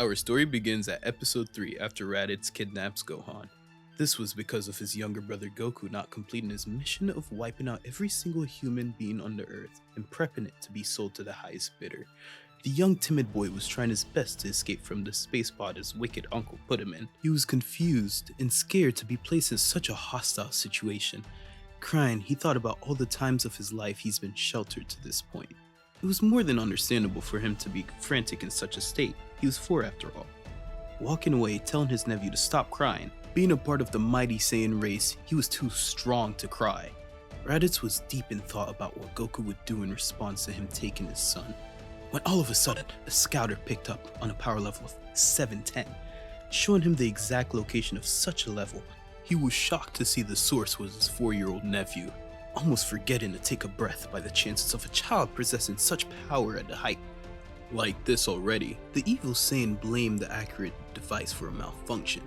Our story begins at episode 3 after Raditz kidnaps Gohan. This was because of his younger brother Goku not completing his mission of wiping out every single human being on the earth and prepping it to be sold to the highest bidder. The young timid boy was trying his best to escape from the space pod his wicked uncle put him in. He was confused and scared to be placed in such a hostile situation. Crying, he thought about all the times of his life he's been sheltered to this point. It was more than understandable for him to be frantic in such a state. He was 4 after all. Walking away, telling his nephew to stop crying. Being a part of the mighty Saiyan race, he was too strong to cry. Raditz was deep in thought about what Goku would do in response to him taking his son, when all of a sudden, a scouter picked up on a power level of 710, showing him the exact location of such a level. He was shocked to see the source was his 4-year-old nephew, almost forgetting to take a breath by the chances of a child possessing such power at the height. Like this already, the evil Saiyan blamed the accurate device for a malfunction.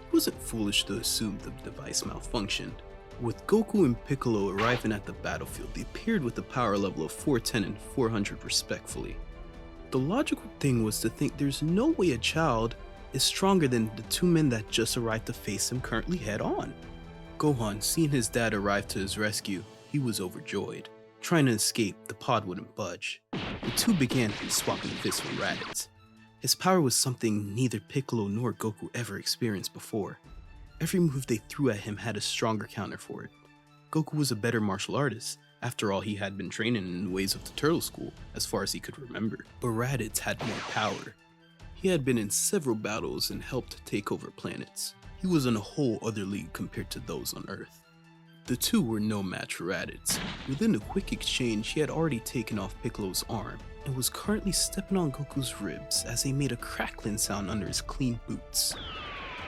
He wasn't foolish to assume the device malfunctioned. With Goku and Piccolo arriving at the battlefield, they appeared with a power level of 410 and 400 respectfully. The logical thing was to think there's no way a child is stronger than the 2 men that just arrived to face him currently head on. Gohan, seeing his dad arrive to his rescue, he was overjoyed. Trying to escape, the pod wouldn't budge. The two began swapping fists with Raditz. His power was something neither Piccolo nor Goku ever experienced before. Every move they threw at him had a stronger counter for it. Goku was a better martial artist. After all, he had been training in the ways of the Turtle School, as far as he could remember. But Raditz had more power. He had been in several battles and helped take over planets. He was in a whole other league compared to those on Earth. The two were no match for Raditz. Within a quick exchange, he had already taken off Piccolo's arm and was currently stepping on Goku's ribs as he made a crackling sound under his clean boots.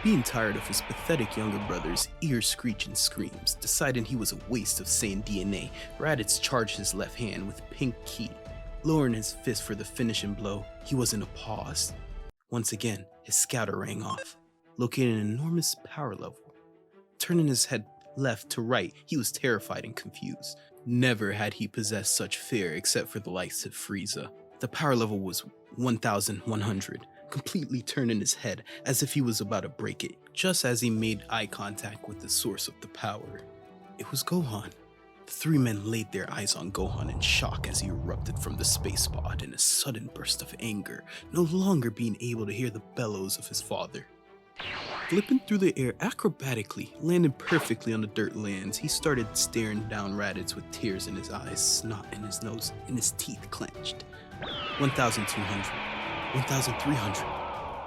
Being tired of his pathetic younger brother's ear-screeching screams, deciding he was a waste of Saiyan DNA, Raditz charged his left hand with pink ki. Lowering his fist for the finishing blow, he was in a pause. Once again, his scouter rang off, locating an enormous power level. Turning his head left to right, he was terrified and confused. Never had he possessed such fear except for the likes of Frieza. The power level was 1100, completely turning his head as if he was about to break it, just as he made eye contact with the source of the power. It was Gohan. The 3 men laid their eyes on Gohan in shock as he erupted from the space pod in a sudden burst of anger, no longer being able to hear the bellows of his father. Flipping through the air acrobatically, landing perfectly on the dirt lands, he started staring down Raditz with tears in his eyes, snot in his nose, and his teeth clenched. 1,200, 1,300,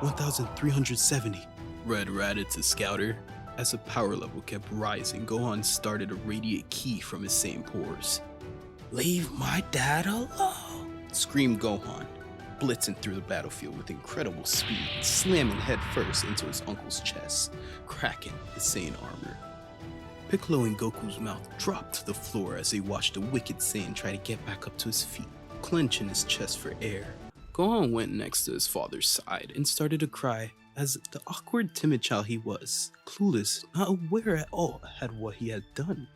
1,370, read Raditz's scouter. As the power level kept rising, Gohan started to radiate ki from his same pores. "Leave my dad alone!" screamed Gohan, blitzing through the battlefield with incredible speed, slamming headfirst into his uncle's chest, cracking his Saiyan armor. Piccolo and Goku's mouth dropped to the floor as they watched the wicked Saiyan try to get back up to his feet, clenching his chest for air. Gohan went next to his father's side and started to cry as the awkward, timid child he was, clueless, not aware at all at what he had done.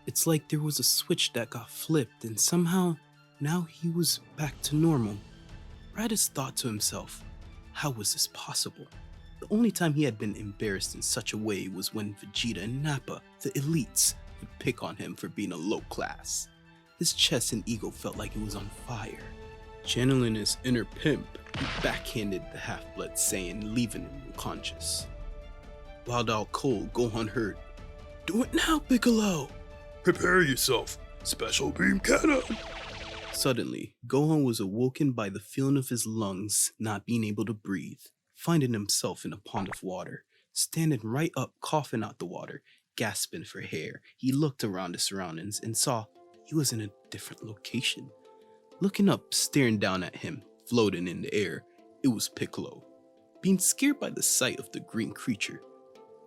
It's like there was a switch that got flipped and somehow, now he was back to normal. Raditz thought to himself, how was this possible? The only time he had been embarrassed in such a way was when Vegeta and Nappa, the elites, would pick on him for being a low class. His chest and ego felt like it was on fire. Channeling his inner pimp, he backhanded the half-blood Saiyan, leaving him unconscious. Wild out cold, Gohan heard, "Do it now, Piccolo! Prepare yourself, special beam cannon!" Suddenly, Gohan was awoken by the feeling of his lungs not being able to breathe, finding himself in a pond of water, standing right up, coughing out the water, gasping for air. He looked around his surroundings and saw he was in a different location. Looking up, staring down at him, floating in the air, it was Piccolo. Being scared by the sight of the green creature,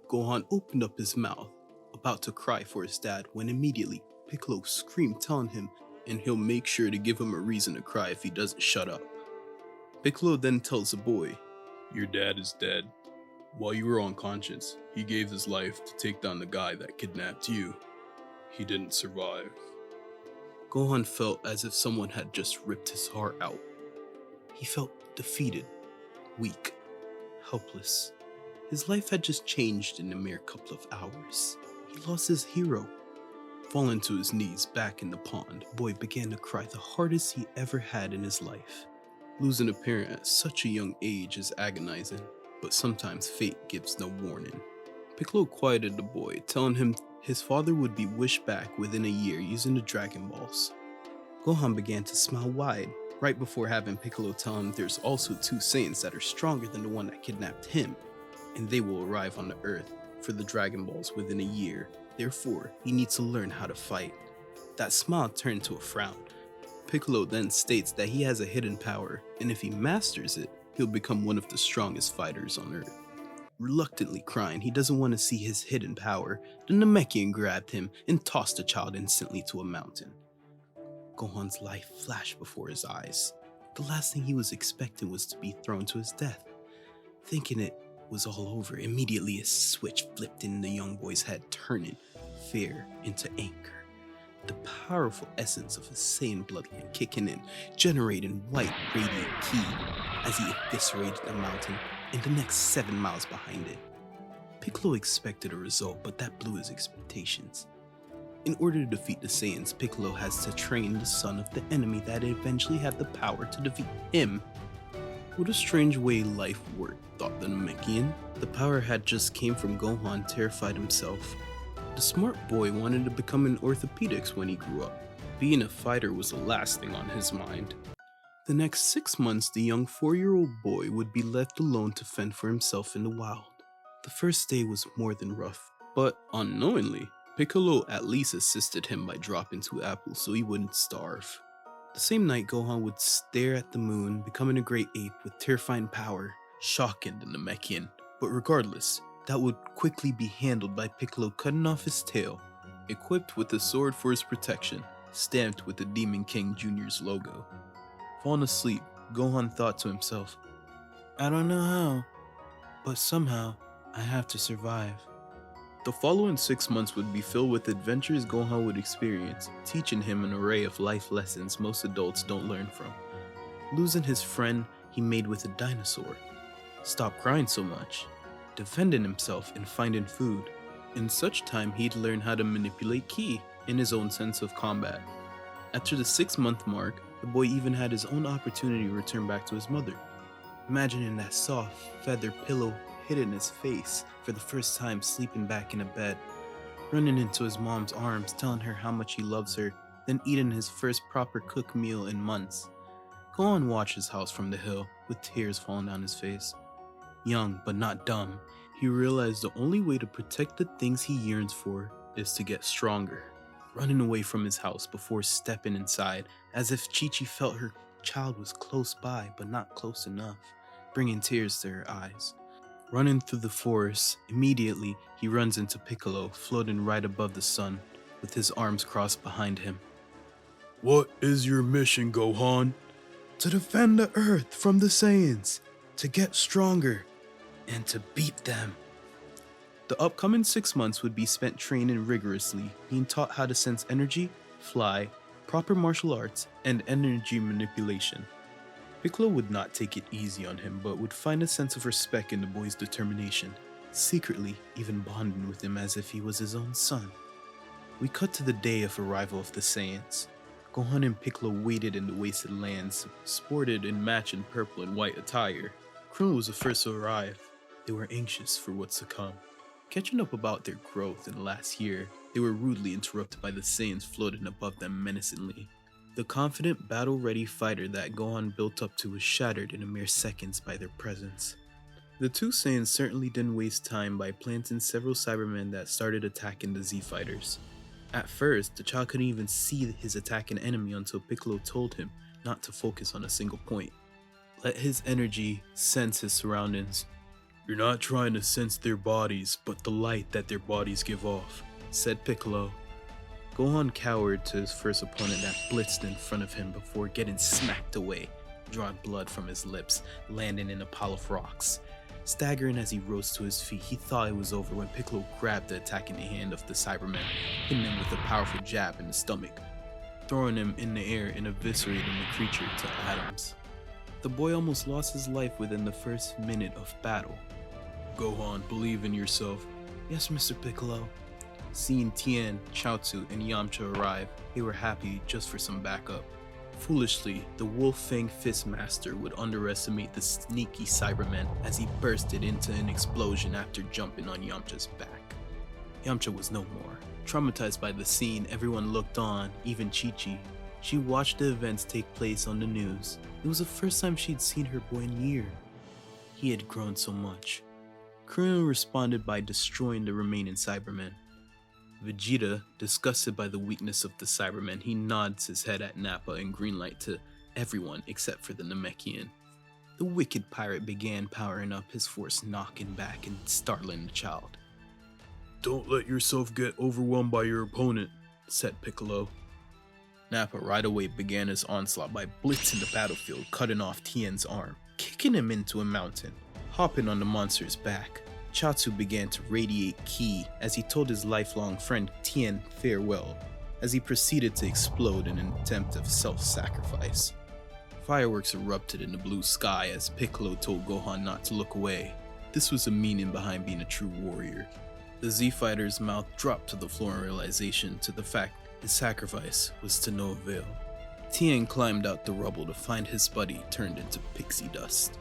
Gohan opened up his mouth, about to cry for his dad, when immediately Piccolo screamed, telling him, and he'll make sure to give him a reason to cry if he doesn't shut up. Piccolo then tells the boy, "Your dad is dead. While you were unconscious, he gave his life to take down the guy that kidnapped you. He didn't survive." Gohan felt as if someone had just ripped his heart out. He felt defeated, weak, helpless. His life had just changed in a mere couple of hours. He lost his hero. Falling to his knees back in the pond, boy began to cry the hardest he ever had in his life. Losing a parent at such a young age is agonizing, but sometimes fate gives no warning. Piccolo quieted the boy, telling him his father would be wished back within a year using the Dragon Balls. Gohan began to smile wide, right before having Piccolo tell him there's also 2 Saiyans that are stronger than the one that kidnapped him, and they will arrive on the Earth for the Dragon Balls within a year. Therefore, he needs to learn how to fight. That smile turned to a frown. Piccolo then states that he has a hidden power, and if he masters it, he'll become one of the strongest fighters on Earth. Reluctantly crying, he doesn't want to see his hidden power. The Namekian grabbed him and tossed the child instantly to a mountain. Gohan's life flashed before his eyes. The last thing he was expecting was to be thrown to his death. Thinking it was all over, immediately a switch flipped in the young boy's head, turning fear into anger. The powerful essence of his Saiyan bloodline kicking in, generating white radiant ki as he eviscerated the mountain and the next 7 miles behind it. Piccolo expected a result, but that blew his expectations. In order to defeat the Saiyans, Piccolo has to train the son of the enemy that eventually had the power to defeat him. What a strange way life worked, thought the Namekian. The power had just came from Gohan, terrified himself. The smart boy wanted to become an orthopedics when he grew up. Being a fighter was the last thing on his mind. The next 6 months, the young 4-year-old boy would be left alone to fend for himself in the wild. The first day was more than rough, but unknowingly, Piccolo at least assisted him by dropping 2 apples so he wouldn't starve. The same night, Gohan would stare at the moon, becoming a great ape with terrifying power, shocking the Namekian. But regardless, that would quickly be handled by Piccolo cutting off his tail, equipped with a sword for his protection, stamped with the Demon King Jr.'s logo. Falling asleep, Gohan thought to himself, I don't know how, but somehow I have to survive. The following 6 months would be filled with adventures Gohan would experience, teaching him an array of life lessons most adults don't learn from. Losing his friend he made with a dinosaur. Stop crying so much. Defending himself and finding food. In such time, he'd learn how to manipulate ki in his own sense of combat. After the 6-month mark, the boy even had his own opportunity to return back to his mother. Imagining that soft, feather pillow hidden his face for the first time, sleeping back in a bed, running into his mom's arms, telling her how much he loves her, then eating his first proper cooked meal in months. Gohan watched his house from the hill, with tears falling down his face. Young, but not dumb, he realized the only way to protect the things he yearns for is to get stronger. Running away from his house before stepping inside, as if Chi-Chi felt her child was close by, but not close enough, bringing tears to her eyes. Running through the forest, immediately he runs into Piccolo, floating right above the sun, with his arms crossed behind him. What is your mission, Gohan? To defend the Earth from the Saiyans, to get stronger, and to beat them. The upcoming 6 months would be spent training rigorously, being taught how to sense energy, fly, proper martial arts, and energy manipulation. Piccolo would not take it easy on him, but would find a sense of respect in the boy's determination, secretly even bonding with him as if he was his own son. We cut to the day of arrival of the Saiyans. Gohan and Piccolo waited in the wasted lands, sported in matching purple and white attire. Krillin was the first to arrive. They were anxious for what's to come. Catching up about their growth in the last year, they were rudely interrupted by the Saiyans floating above them menacingly. The confident, battle-ready fighter that Gohan built up to was shattered in a mere seconds by their presence. The 2 Saiyans certainly didn't waste time by planting several Cybermen that started attacking the Z-fighters. At first, the child couldn't even see his attacking enemy until Piccolo told him not to focus on a single point. Let his energy sense his surroundings. You're not trying to sense their bodies, but the light that their bodies give off, said Piccolo. Gohan cowered to his first opponent that blitzed in front of him before getting smacked away, drawing blood from his lips, landing in a pile of rocks. Staggering as he rose to his feet, he thought it was over when Piccolo grabbed the attacking hand of the Cyberman, hitting him with a powerful jab in the stomach, throwing him in the air and eviscerating the creature to atoms. the boy almost lost his life within the first minute of battle. Gohan, believe in yourself. Yes, Mr. Piccolo. Seeing Tien, Chaozu, and Yamcha arrive, they were happy just for some backup. Foolishly, the Wolf Fang Fist Master would underestimate the sneaky Cybermen as he bursted into an explosion after jumping on Yamcha's back. Yamcha was no more. Traumatized by the scene, everyone looked on, even Chi-Chi. She watched the events take place on the news. It was the first time she'd seen her boy in years. He had grown so much. Krillin responded by destroying the remaining Cybermen. Vegeta, disgusted by the weakness of the Cybermen, he nods his head at Nappa and greenlight to everyone except for the Namekian. The wicked pirate began powering up his force, knocking back and startling the child. Don't let yourself get overwhelmed by your opponent, said Piccolo. Nappa right away began his onslaught by blitzing the battlefield, cutting off Tien's arm, kicking him into a mountain, hopping on the monster's back. Chaozu began to radiate ki as he told his lifelong friend Tien farewell, as he proceeded to explode in an attempt of self-sacrifice. Fireworks erupted in the blue sky as Piccolo told Gohan not to look away. This was the meaning behind being a true warrior. The Z-Fighter's mouth dropped to the floor in realization to the fact his sacrifice was to no avail. Tien climbed out the rubble to find his buddy turned into pixie dust.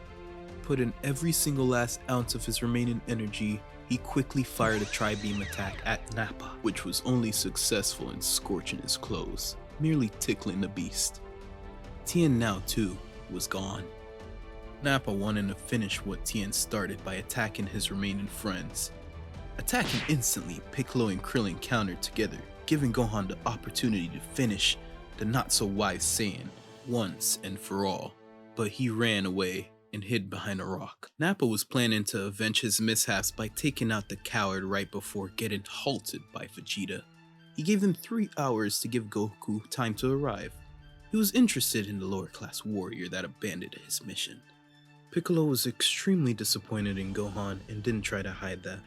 Put in every single last ounce of his remaining energy, he quickly fired a tri-beam attack at Nappa, which was only successful in scorching his clothes, merely tickling the beast. Tien now, too, was gone. Nappa wanted to finish what Tien started by attacking his remaining friends. Attacking instantly, Piccolo and Krillin countered together, giving Gohan the opportunity to finish the not-so-wise Saiyan once and for all, but he ran away and hid behind a rock. Nappa was planning to avenge his mishaps by taking out the coward right before getting halted by Vegeta. He gave them 3 hours to give Goku time to arrive. He was interested in the lower-class warrior that abandoned his mission. Piccolo was extremely disappointed in Gohan and didn't try to hide that.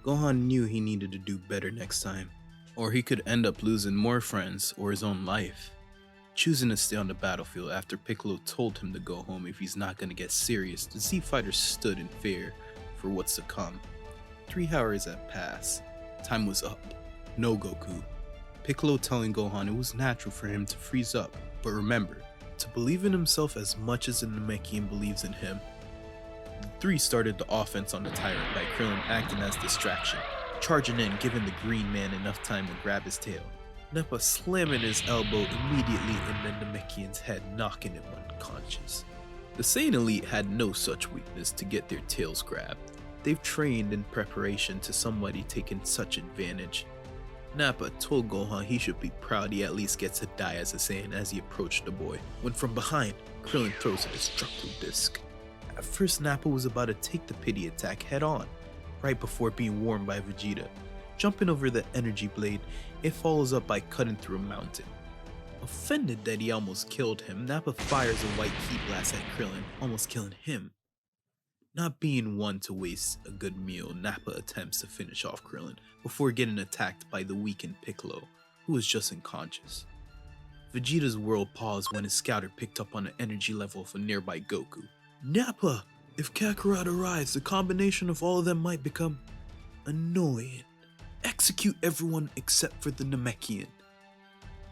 Gohan knew he needed to do better next time, or he could end up losing more friends or his own life. Choosing to stay on the battlefield after Piccolo told him to go home if he's not going to get serious, the Z-Fighter stood in fear for what's to come. 3 hours had passed. Time was up. No Goku. Piccolo telling Gohan it was natural for him to freeze up, but remember, to believe in himself as much as the Namekian believes in him. The three started the offense on the tyrant by Krillin acting as distraction, charging in, giving the green man enough time to grab his tail. Nappa slamming his elbow immediately in the Namekian's head, knocking him unconscious. The Saiyan Elite had no such weakness to get their tails grabbed. They've trained in preparation to somebody taking such advantage. Nappa told Gohan he should be proud he at least gets to die as a Saiyan as he approached the boy, when from behind, Krillin throws a destructive disc. At first, Nappa was about to take the pity attack head on, right before being warned by Vegeta. Jumping over the energy blade, it follows up by cutting through a mountain. Offended that he almost killed him, Nappa fires a white ki blast at Krillin, almost killing him. Not being one to waste a good meal, Nappa attempts to finish off Krillin before getting attacked by the weakened Piccolo, who was just unconscious. Vegeta's world paused when his scouter picked up on the energy level of a nearby Goku. Nappa! If Kakarot arrives, the combination of all of them might become annoying. Execute everyone except for the Namekian.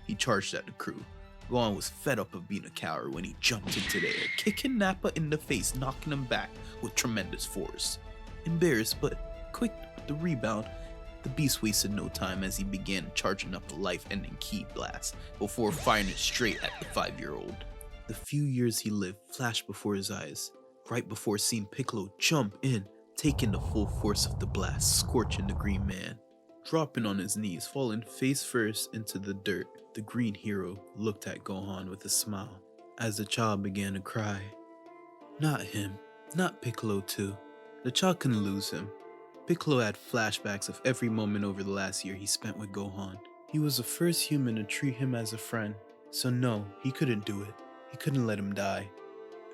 He charged at the crew. Gohan was fed up of being a coward when he jumped into the air, kicking Nappa in the face, knocking him back with tremendous force. Embarrassed but quick with the rebound, the beast wasted no time as he began charging up a life-ending ki blast before firing it straight at the 5-year-old. The few years he lived flashed before his eyes, right before seeing Piccolo jump in, taking the full force of the blast, scorching the green man. Dropping on his knees, falling face first into the dirt, the green hero looked at Gohan with a smile as the child began to cry. Not him, not Piccolo too. The child couldn't lose him. Piccolo had flashbacks of every moment over the last year he spent with Gohan. He was the first human to treat him as a friend, so no, he couldn't do it. He couldn't let him die.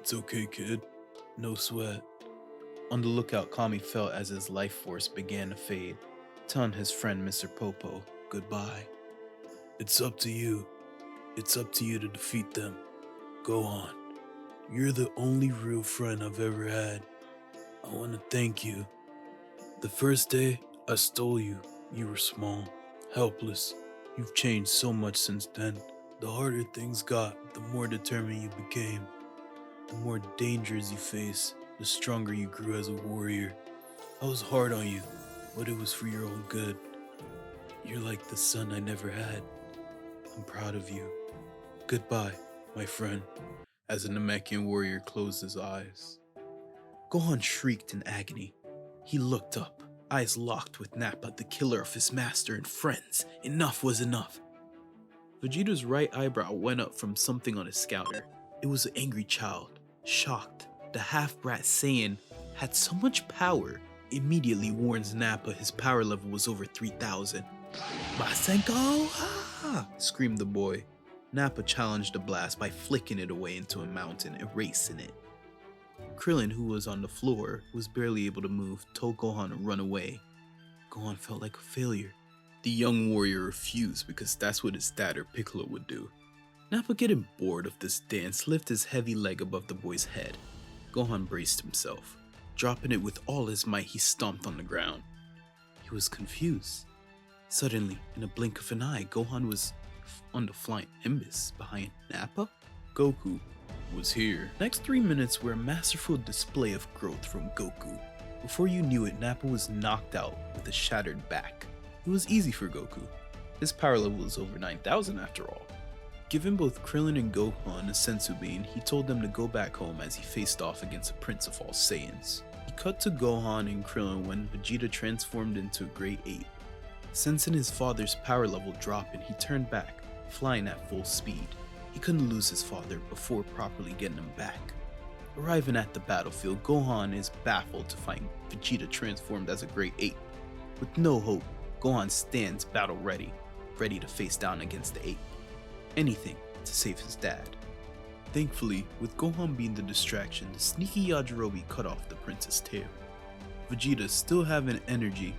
It's okay, kid. No sweat. On the lookout, Kami felt as his life force began to fade, telling his friend Mr. Popo goodbye. It's up to you. It's up to you to defeat them. Go on. You're the only real friend I've ever had. I want to thank you. The first day I stole you, you were small, helpless. You've changed so much since then. The harder things got, the more determined you became. The more dangers you face, the stronger you grew as a warrior. I was hard on you, but it was for your own good. You're like the son I never had. I'm proud of you. Goodbye, my friend. As a Namekian warrior closed his eyes, Gohan shrieked in agony. He looked up, eyes locked with Nappa, the killer of his master and friends. Enough was enough. Vegeta's right eyebrow went up from something on his scouter. It was an angry child, shocked. The half-brat Saiyan had so much power. Immediately warns Nappa his power level was over 3,000. Masenko! Ah! Screamed the boy. Nappa challenged the blast by flicking it away into a mountain, erasing it. Krillin, who was on the floor, was barely able to move, told Gohan to run away. Gohan felt like a failure. The young warrior refused because that's what his dad or Piccolo would do. Nappa, getting bored of this dance, lifted his heavy leg above the boy's head. Gohan braced himself. Dropping it with all his might, he stomped on the ground. He was confused. Suddenly, in a blink of an eye, Gohan was on the flying Nimbus behind Nappa. Goku was here. Next 3 minutes were a masterful display of growth from Goku. Before you knew it, Nappa was knocked out with a shattered back. It was easy for Goku. His power level was over 9,000 after all. Giving both Krillin and Gohan a senzu bean, he told them to go back home as he faced off against the Prince of all Saiyans. He cut to Gohan and Krillin when Vegeta transformed into a Great Ape. Sensing his father's power level dropping, he turned back, flying at full speed. He couldn't lose his father before properly getting him back. Arriving at the battlefield, Gohan is baffled to find Vegeta transformed as a Great Ape. With no hope, Gohan stands battle ready to face down against the ape. Anything to save his dad. Thankfully, with Gohan being the distraction, the sneaky Yajirobe cut off the prince's tail. Vegeta, still having energy,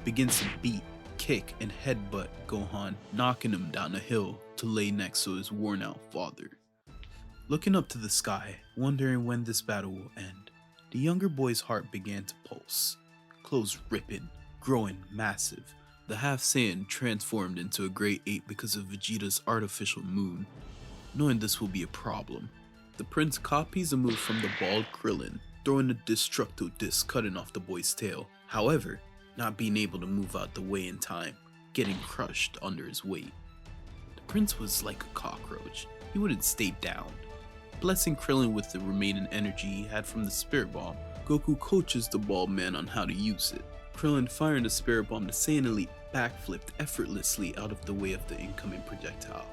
begins to beat, kick, and headbutt Gohan, knocking him down a hill to lay next to his worn-out father. Looking up to the sky, wondering when this battle will end, the younger boy's heart began to pulse, clothes ripping, growing massive. The half Saiyan transformed into a Great Ape because of Vegeta's artificial moon. Knowing this will be a problem, the prince copies a move from the bald Krillin, throwing a Destructo Disc cutting off the boy's tail. However, not being able to move out the way in time, getting crushed under his weight. The prince was like a cockroach. He wouldn't stay down. Blessing Krillin with the remaining energy he had from the Spirit Bomb, Goku coaches the bald man on how to use it. Krillin, firing the Spirit Bomb, the Saiyan Elite backflipped effortlessly out of the way of the incoming projectile.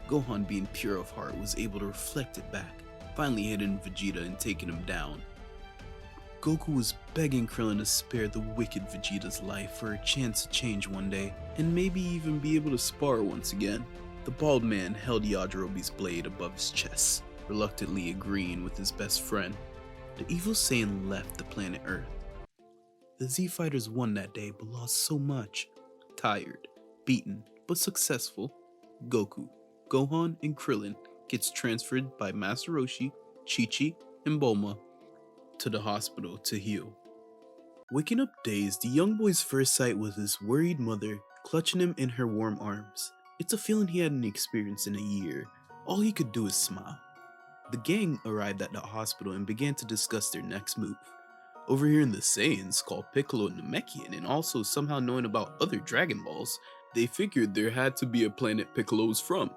Gohan, being pure of heart, was able to reflect it back, finally hitting Vegeta and taking him down. Goku was begging Krillin to spare the wicked Vegeta's life for a chance to change one day, and maybe even be able to spar once again. The bald man held Yajirobe's blade above his chest, reluctantly agreeing with his best friend. The evil Saiyan left the planet Earth. The Z-Fighters won that day, but lost so much. Tired, beaten, but successful, Goku, Gohan, and Krillin gets transferred by Master Roshi, Chi-Chi, and Bulma to the hospital to heal. Waking up dazed, the young boy's first sight was his worried mother clutching him in her warm arms. It's a feeling he hadn't experienced in a year. All he could do is smile. The gang arrived at the hospital and began to discuss their next move. Overhearing the Saiyans call Piccolo Namekian and also somehow knowing about other Dragon Balls, they figured there had to be a planet Piccolo was from.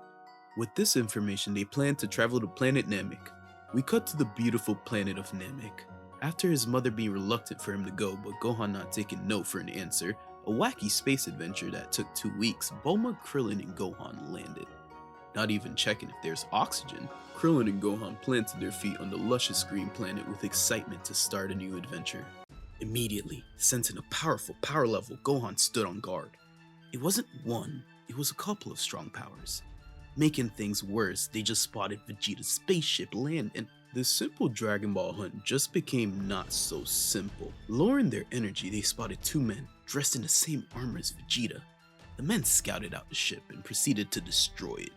With this information, they planned to travel to planet NAMEK. We cut to the beautiful planet of NAMEK. After his mother being reluctant for him to go, but Gohan not taking no for an answer, a wacky space adventure that took 2 weeks, Bulma, Krillin, and Gohan landed. Not even checking if there's oxygen, Krillin and Gohan planted their feet on the luscious green planet with excitement to start a new adventure. Immediately, sensing a powerful power level, Gohan stood on guard. It wasn't one, it was a couple of strong powers. Making things worse, they just spotted Vegeta's spaceship landing. This simple Dragon Ball hunt just became not so simple. Lowering their energy, they spotted 2 men, dressed in the same armor as Vegeta. The men scouted out the ship and proceeded to destroy it.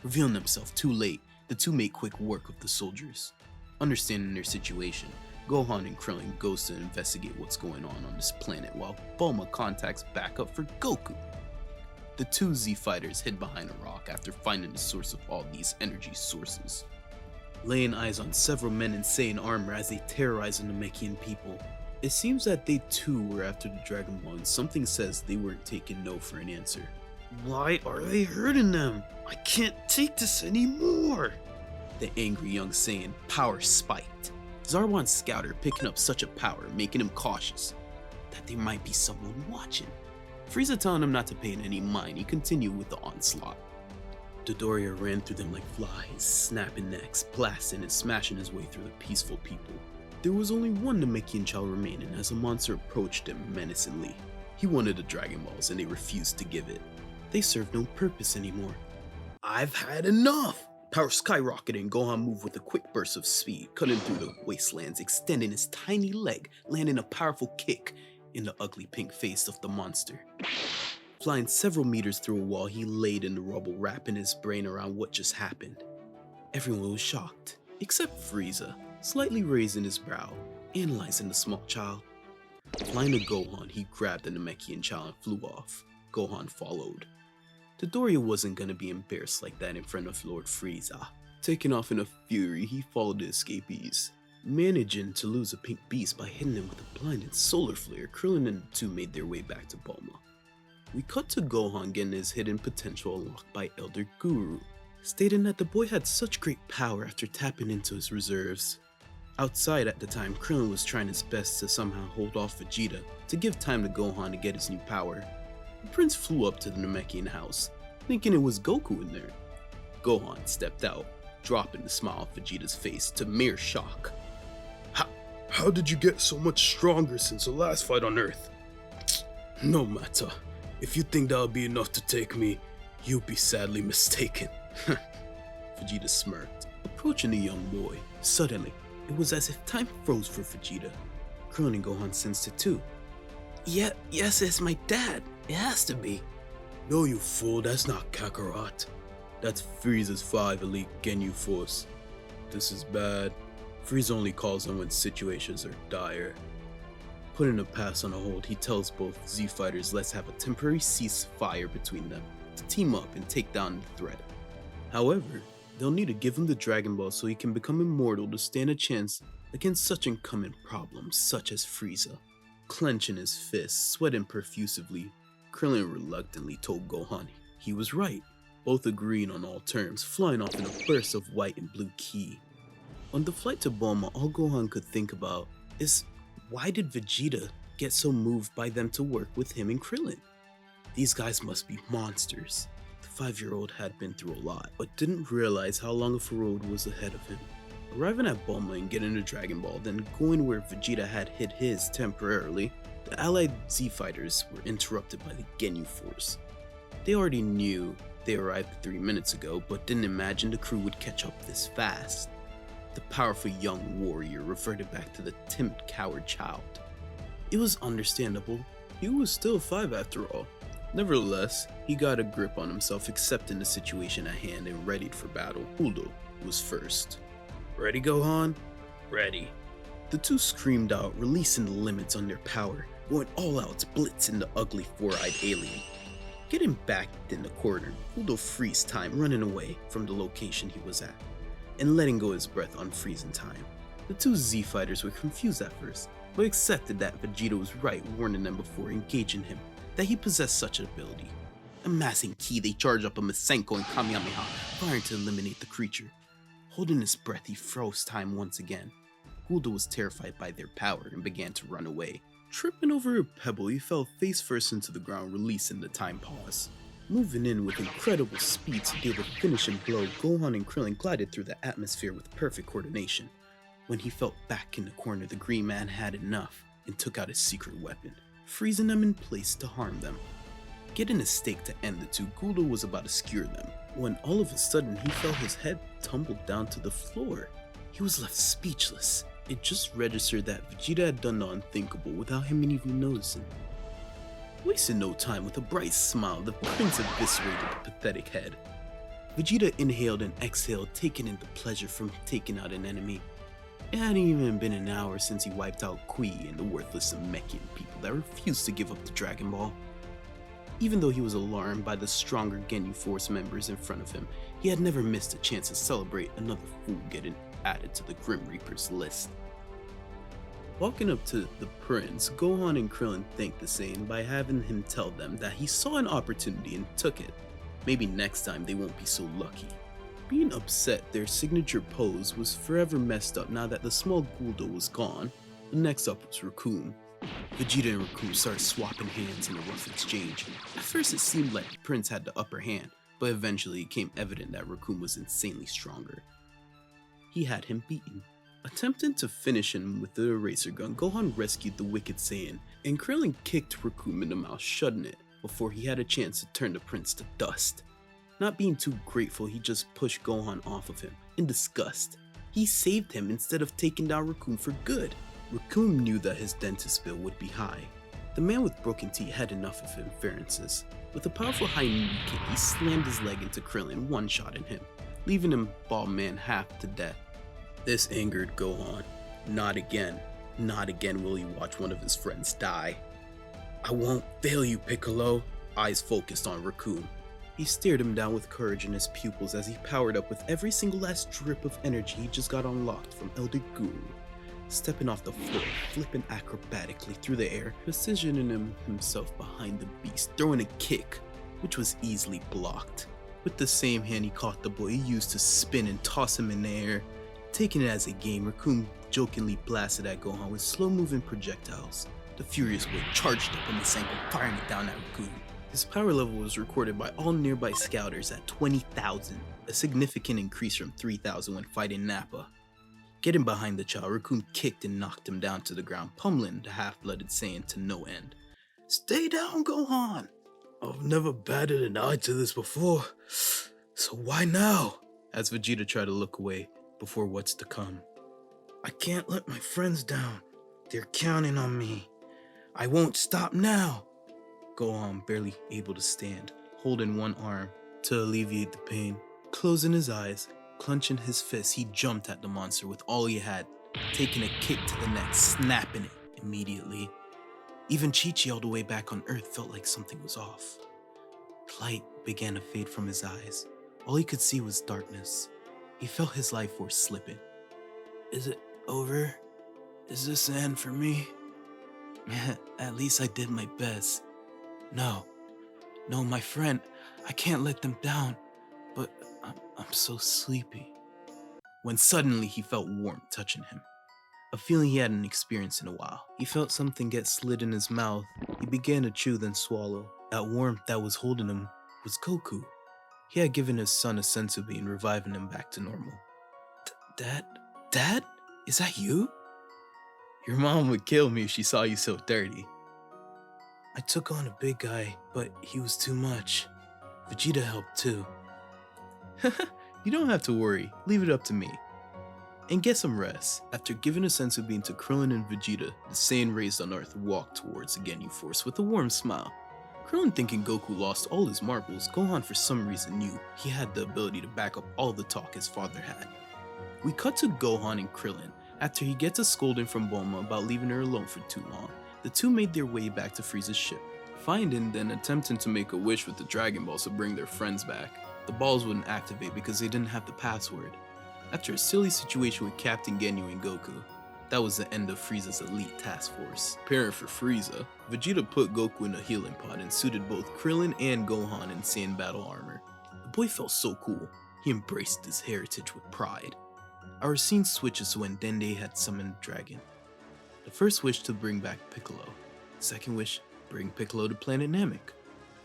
Revealing themselves too late, the two made quick work of the soldiers. Understanding their situation, Gohan and Krillin goes to investigate what's going on this planet while Bulma contacts backup for Goku. The two Z fighters hid behind a rock after finding the source of all these energy sources. Laying eyes on several men in Saiyan armor as they terrorize the Namekian people. It seems that they too were after the Dragon Ball and something says they weren't taking no for an answer. Why are they hurting them? I can't take this anymore! The angry young Saiyan power spiked. Zarwan's scouter picking up such a power, making him cautious that there might be someone watching. Frieza telling him not to pay it any mind, he continued with the onslaught. Dedoria ran through them like flies, snapping necks, blasting and smashing his way through the peaceful people. There was only one Namekian child remaining as a monster approached him menacingly. He wanted the Dragon Balls and they refused to give it. They served no purpose anymore. I've had enough! Power skyrocketing, Gohan moved with a quick burst of speed, cutting through the wastelands, extending his tiny leg, landing a powerful kick in the ugly pink face of the monster. Flying several meters through a wall, he laid in the rubble, wrapping his brain around what just happened. Everyone was shocked, except Frieza, slightly raising his brow, analyzing the small child. Flying to Gohan, he grabbed the Namekian child and flew off. Gohan followed. Dedoria wasn't gonna be embarrassed like that in front of Lord Frieza. Taking off in a fury, he followed the escapees. Managing to lose a pink beast by hitting him with a blinding solar flare, Krillin and the two made their way back to Bulma. We cut to Gohan getting his hidden potential unlocked by Elder Guru, stating that the boy had such great power after tapping into his reserves. Outside at the time, Krillin was trying his best to somehow hold off Vegeta to give time to Gohan to get his new power. The prince flew up to the Namekian house, thinking it was Goku in there. Gohan stepped out, dropping the smile off Vegeta's face to mere shock. How did you get so much stronger since the last fight on Earth? No matter. If you think that'll be enough to take me, you'll be sadly mistaken. Vegeta smirked, approaching the young boy. Suddenly, it was as if time froze for Vegeta. Krillin and Gohan sensed it too. Yes, it's my dad. It has to be. No, you fool, that's not Kakarot. That's Frieza's 5 elite Ginyu force. This is bad. Frieza only calls them when situations are dire. Putting a pass on a hold, he tells both Z fighters let's have a temporary ceasefire between them to team up and take down the threat. However, they'll need to give him the Dragon Ball so he can become immortal to stand a chance against such incoming problems such as Frieza. Clenching his fists, sweating profusively, Krillin reluctantly told Gohan he was right, both agreeing on all terms, flying off in a burst of white and blue ki. On the flight to Bulma, all Gohan could think about is why did Vegeta get so moved by them to work with him and Krillin? These guys must be monsters. The 5-year-old had been through a lot, but didn't realize how long of a road was ahead of him. Arriving at Bulma and getting the Dragon Ball, then going where Vegeta had hid his temporarily, the allied Z fighters were interrupted by the Ginyu force. They already knew they arrived 3 minutes ago, but didn't imagine the crew would catch up this fast. The powerful young warrior reverted back to the timid coward child. It was understandable, he was still 5 after all. Nevertheless, he got a grip on himself, accepting the situation at hand and readied for battle. Huldo was first. Ready, Gohan? Ready. The two screamed out, releasing the limits on their power, going all out, blitzing the ugly 4-eyed alien. Getting back in the corner, Huldo freezed time, running away from the location he was at, and letting go his breath on freezing time. The two Z fighters were confused at first, but accepted that Vegeta was right, warning them before engaging him that he possessed such an ability. Amassing ki, they charged up a Masenko and Kamehameha, firing to eliminate the creature. Holding his breath, he froze time once again. Huldo was terrified by their power and began to run away. Tripping over a pebble, he fell face first into the ground, releasing the time pause. Moving in with incredible speed to deal the finishing blow, Gohan and Krillin glided through the atmosphere with perfect coordination. When he felt back in the corner, the Green Man had enough and took out his secret weapon, freezing them in place to harm them. Getting a stake to end the two, Guldo was about to skewer them, when all of a sudden he felt his head tumble down to the floor. He was left speechless. It just registered that Vegeta had done the unthinkable without him even noticing. Wasting no time, with a bright smile, the prince eviscerated the pathetic head. Vegeta inhaled and exhaled, taking in the pleasure from taking out an enemy. It hadn't even been an hour since he wiped out Kui and the worthless Namekian people that refused to give up the Dragon Ball. Even though he was alarmed by the stronger Ginyu Force members in front of him, he had never missed a chance to celebrate another fool getting added to the Grim Reaper's list. Walking up to the prince, Gohan and Krillin thanked the Saiyan by having him tell them that he saw an opportunity and took it. Maybe next time they won't be so lucky. Being upset their signature pose was forever messed up now that the small Guldo was gone. The next up was Recoome. Vegeta and Recoome started swapping hands in a rough exchange. At first it seemed like the prince had the upper hand, but eventually it became evident that Recoome was insanely stronger. He had him beaten. Attempting to finish him with the eraser gun, Gohan rescued the wicked Saiyan, and Krillin kicked Recoome in the mouth, shutting it before he had a chance to turn the prince to dust. Not being too grateful, he just pushed Gohan off of him, in disgust. He saved him instead of taking down Recoome for good. Recoome knew that his dentist bill would be high. The man with broken teeth had enough of inferences. With a powerful high knee kick, he slammed his leg into Krillin, one-shotting him, leaving him bald man half to death. This angered Gohan. Not again. Not again will he watch one of his friends die. I won't fail you, Piccolo. Eyes focused on Recoome. He stared him down with courage in his pupils as he powered up with every single last drip of energy he just got unlocked from Elder Guru. Stepping off the floor, flipping acrobatically through the air, positioning himself behind the beast, throwing a kick, which was easily blocked. With the same hand he caught the boy, he used to spin and toss him in the air. Taking it as a game, Recoome jokingly blasted at Gohan with slow-moving projectiles. The furious boy charged up on the ankle, firing it down at Recoome. His power level was recorded by all nearby scouters at 20,000, a significant increase from 3,000 when fighting Nappa. Getting behind the child, Recoome kicked and knocked him down to the ground, pummeling the half-blooded Saiyan to no end. Stay down, Gohan! I've never batted an eye to this before, so why now? As Vegeta tried to look away before what's to come. I can't let my friends down. They're counting on me. I won't stop now. Gohan, barely able to stand, holding one arm to alleviate the pain. Closing his eyes, clenching his fist, he jumped at the monster with all he had, taking a kick to the neck, snapping it immediately. Even Chi-Chi all the way back on Earth felt like something was off. Light began to fade from his eyes. All he could see was darkness. He felt his life force slipping. Is it over? Is this the end for me? At least I did my best. No, my friend, I can't let them down, but I'm so sleepy. When suddenly he felt warmth touching him, a feeling he hadn't experienced in a while. He felt something get slid in his mouth. He began to chew, then swallow. That warmth that was holding him was Goku. He had given his son a senzu bean, reviving him back to normal. Dad? Is that you? Your mom would kill me if she saw you so dirty. I took on a big guy, but he was too much. Vegeta helped too. You don't have to worry, leave it up to me. And get some rest. After giving a senzu bean to Krillin and Vegeta, the Saiyan raised on Earth walked towards the Ginyu Force with a warm smile. Krillin thinking Goku lost all his marbles, Gohan for some reason knew he had the ability to back up all the talk his father had. We cut to Gohan and Krillin. After he gets a scolding from Bulma about leaving her alone for too long, the two made their way back to Frieza's ship, finding then attempting to make a wish with the Dragon Balls to bring their friends back. The balls wouldn't activate because they didn't have the password. After a silly situation with Captain Ginyu and Goku, that was the end of Frieza's elite task force. Preparing for Frieza, Vegeta put Goku in a healing pod and suited both Krillin and Gohan in Saiyan battle armor. The boy felt so cool, he embraced his heritage with pride. Our scene switches to when Dende had summoned Dragon. The first wish to bring back Piccolo. The second wish, bring Piccolo to planet Namek.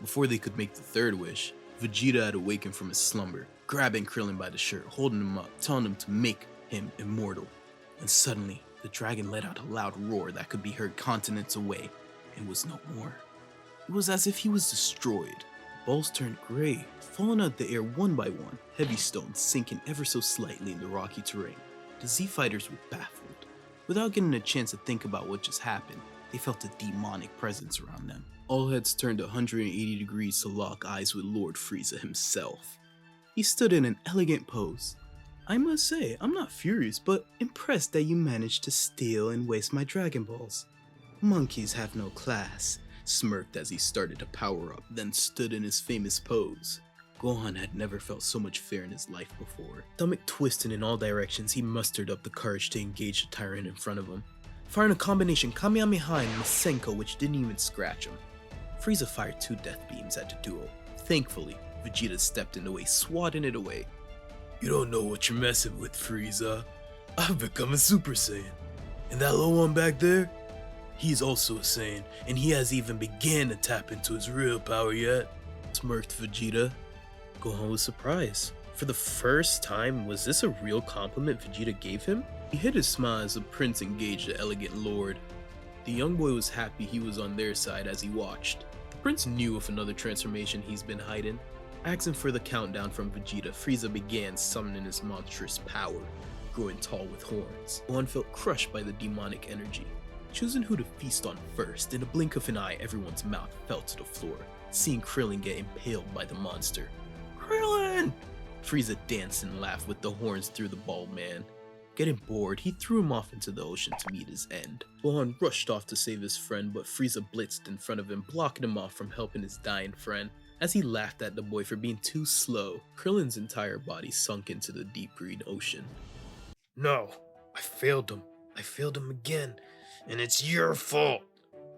Before they could make the third wish, Vegeta had awakened from his slumber, grabbing Krillin by the shirt, holding him up, telling him to make him immortal. And suddenly, the dragon let out a loud roar that could be heard continents away, and was no more. It was as if he was destroyed. Balls turned gray, falling out the air one by one, heavy stones sinking ever so slightly in the rocky terrain. The Z-Fighters were baffled. Without getting a chance to think about what just happened, they felt a demonic presence around them. All heads turned 180 degrees to lock eyes with Lord Frieza himself. He stood in an elegant pose, I must say, I'm not furious, but impressed that you managed to steal and waste my Dragon Balls. Monkeys have no class, smirked as he started to power up, then stood in his famous pose. Gohan had never felt so much fear in his life before. Stomach twisting in all directions, he mustered up the courage to engage the tyrant in front of him, firing a combination Kamehameha and Masenko which didn't even scratch him. Frieza fired 2 death beams at the duo. Thankfully, Vegeta stepped in the way, swatting it away. You don't know what you're messing with, Frieza. I've become a Super Saiyan. And that low one back there? He's also a Saiyan, and he hasn't even began to tap into his real power yet, smirked Vegeta. Gohan was surprised. For the first time, was this a real compliment Vegeta gave him? He hid his smile as the prince engaged the elegant lord. The young boy was happy he was on their side as he watched. The prince knew of another transformation he's been hiding. Asking for the countdown from Vegeta, Frieza began summoning his monstrous power, growing tall with horns. Gohan felt crushed by the demonic energy. Choosing who to feast on first, in a blink of an eye everyone's mouth fell to the floor, seeing Krillin get impaled by the monster. Krillin! Frieza danced and laughed with the horns through the bald man. Getting bored, he threw him off into the ocean to meet his end. Gohan rushed off to save his friend, but Frieza blitzed in front of him, blocking him off from helping his dying friend. As he laughed at the boy for being too slow, Krillin's entire body sunk into the deep green ocean. No, I failed him. I failed him again, and it's your fault.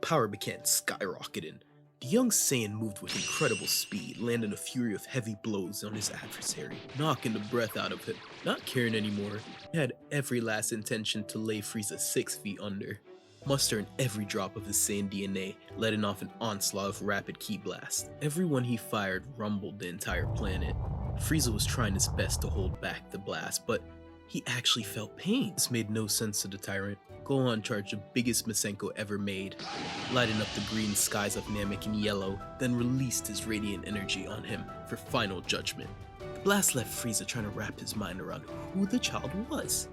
Power began skyrocketing. The young Saiyan moved with incredible speed, landing a fury of heavy blows on his adversary, knocking the breath out of him. Not caring anymore, he had every last intention to lay Frieza 6 feet under, mustering every drop of his Saiyan DNA, letting off an onslaught of rapid ki blasts. Every one he fired rumbled the entire planet. Frieza was trying his best to hold back the blast, but he actually felt pain. This made no sense to the tyrant. Gohan charged the biggest Masenko ever made, lighting up the green skies of NAMEK in yellow, then released his radiant energy on him for final judgment. The blast left Frieza trying to wrap his mind around who the child was.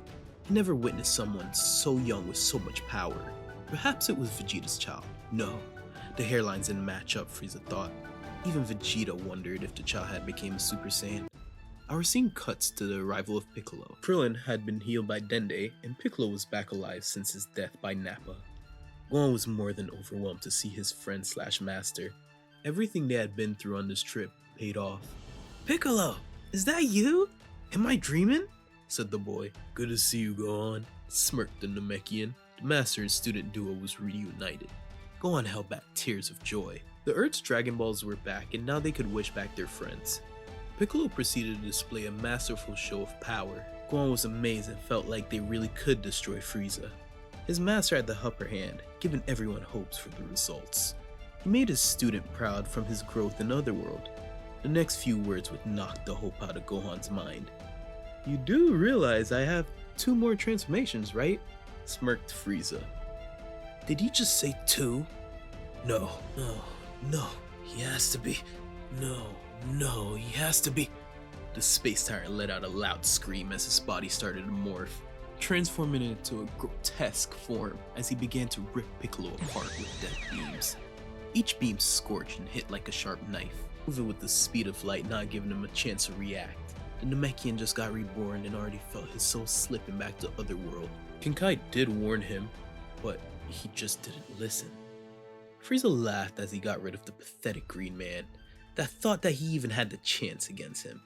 He never witnessed someone so young with so much power. Perhaps it was Vegeta's child. No, the hairlines didn't match up, Frieza thought. Even Vegeta wondered if the child had become a Super Saiyan. Our scene cuts to the arrival of Piccolo. Krillin had been healed by Dende, and Piccolo was back alive since his death by Nappa. Gohan was more than overwhelmed to see his friend/master. Everything they had been through on this trip paid off. Piccolo, is that you? Am I dreaming? Said the boy. Good to see you, Gohan, smirked the Namekian. The master and student duo was reunited. Gohan held back tears of joy. The Earth's Dragon Balls were back, and now they could wish back their friends. Piccolo proceeded to display a masterful show of power. Gohan was amazed and felt like they really could destroy Frieza. His master had the upper hand, giving everyone hopes for the results. He made his student proud from his growth in Otherworld. The next few words would knock the hope out of Gohan's mind. You do realize I have 2 more transformations, right? Smirked Frieza. Did he just say 2? No, he has to be. No, he has to be. The space tyrant let out a loud scream as his body started to morph, transforming it into a grotesque form as he began to rip Piccolo apart with death beams. Each beam scorched and hit like a sharp knife, moving with the speed of light, not giving him a chance to react. The Namekian just got reborn and already felt his soul slipping back to Otherworld. Kinkai did warn him, but he just didn't listen. Frieza laughed as he got rid of the pathetic green man that thought that he even had the chance against him.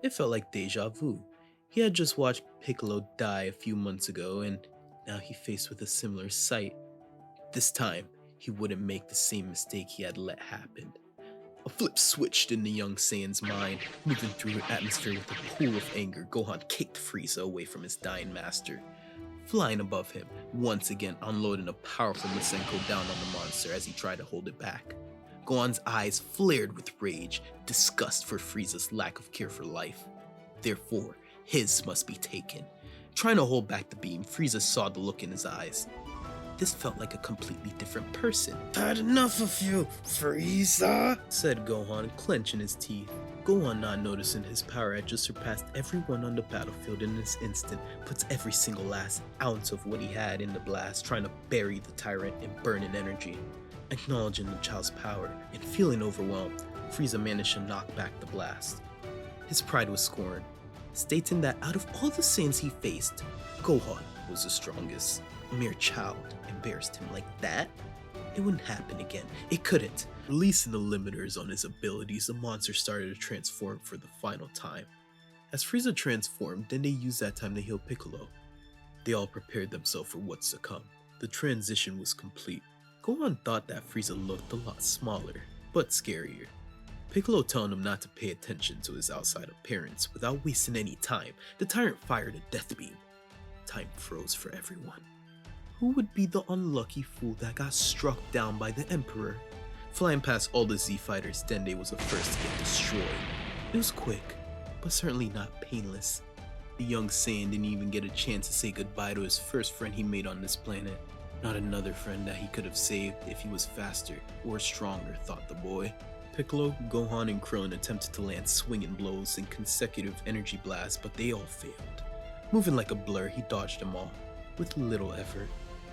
It felt like deja vu. He had just watched Piccolo die a few months ago, and now he faced with a similar sight. This time, he wouldn't make the same mistake he had let happen. A flip switched in the young Saiyan's mind. Moving through an atmosphere with a pool of anger, Gohan kicked Frieza away from his dying master. Flying above him, once again unloading a powerful Masenko down on the monster as he tried to hold it back. Gohan's eyes flared with rage, disgust for Frieza's lack of care for life. Therefore, his must be taken. Trying to hold back the beam, Frieza saw the look in his eyes. This felt like a completely different person. Had enough of you, Frieza, said Gohan, clenching his teeth. Gohan, not noticing his power had just surpassed everyone on the battlefield in this instant, puts every single last ounce of what he had in the blast, trying to bury the tyrant in burning energy. Acknowledging the child's power and feeling overwhelmed, Frieza managed to knock back the blast. His pride was scorned. stating that out of all the Saiyans he faced, Gohan was the strongest. A mere child embarrassed him like that? It wouldn't happen again. It couldn't. Releasing the limiters on his abilities, the monster started to transform for the final time. As Frieza transformed, then they used that time to heal Piccolo. They all prepared themselves for what's to come. The transition was complete. Gohan thought that Frieza looked a lot smaller, but scarier. Piccolo telling him not to pay attention to his outside appearance. Without wasting any time, the tyrant fired a death beam. Time froze for everyone. Who would be the unlucky fool that got struck down by the Emperor? Flying past all the Z fighters, Dende was the first to get destroyed. It was quick, but certainly not painless. The young Saiyan didn't even get a chance to say goodbye to his first friend he made on this planet. Not another friend that he could have saved if he was faster or stronger, thought the boy. Piccolo, Gohan, and Krillin attempted to land swinging blows and consecutive energy blasts, but they all failed. Moving like a blur, he dodged them all, with little effort.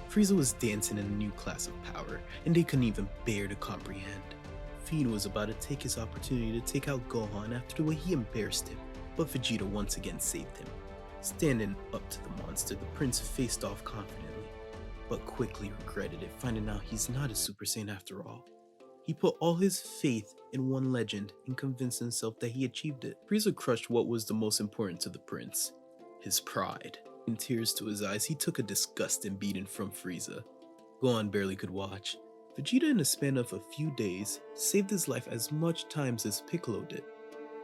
Frieza was dancing in a new class of power, and they couldn't even bear to comprehend. Fiend was about to take his opportunity to take out Gohan after the way he embarrassed him, but Vegeta once again saved him. Standing up to the monster, the prince faced off confidently, but quickly regretted it, finding out he's not a Super Saiyan after all. He put all his faith in one legend and convinced himself that he achieved it. Frieza crushed what was the most important to the prince, his pride. In tears to his eyes, he took a disgusting beating from Frieza. Gohan barely could watch. Vegeta, in a span of a few days, saved his life as much times as Piccolo did.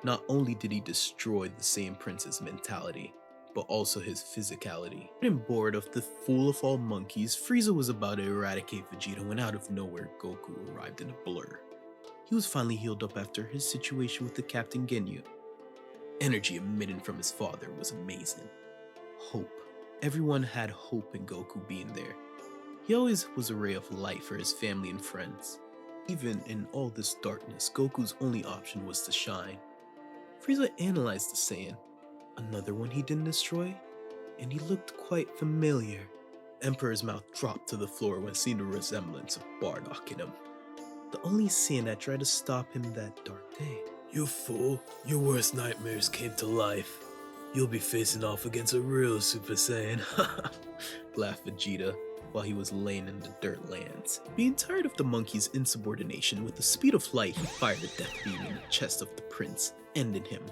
Not only did he destroy the Saiyan Prince's mentality, but also his physicality. Getting bored of the fool of all monkeys, Frieza was about to eradicate Vegeta when out of nowhere Goku arrived in a blur. He was finally healed up after his situation with the Captain Ginyu. Energy emitting from his father was amazing. Hope. Everyone had hope in Goku being there. He always was a ray of light for his family and friends. Even in all this darkness, Goku's only option was to shine. Frieza analyzed the Saiyan. Another one he didn't destroy? And he looked quite familiar. Emperor's mouth dropped to the floor when seeing the resemblance of Bardock in him. The only Saiyan that tried to stop him that dark day. You fool, your worst nightmares came to life. You'll be facing off against a real Super Saiyan, laughed Vegeta while he was laying in the dirt lands. Being tired of the monkey's insubordination, with the speed of light he fired a death beam in the chest of the prince, ending him.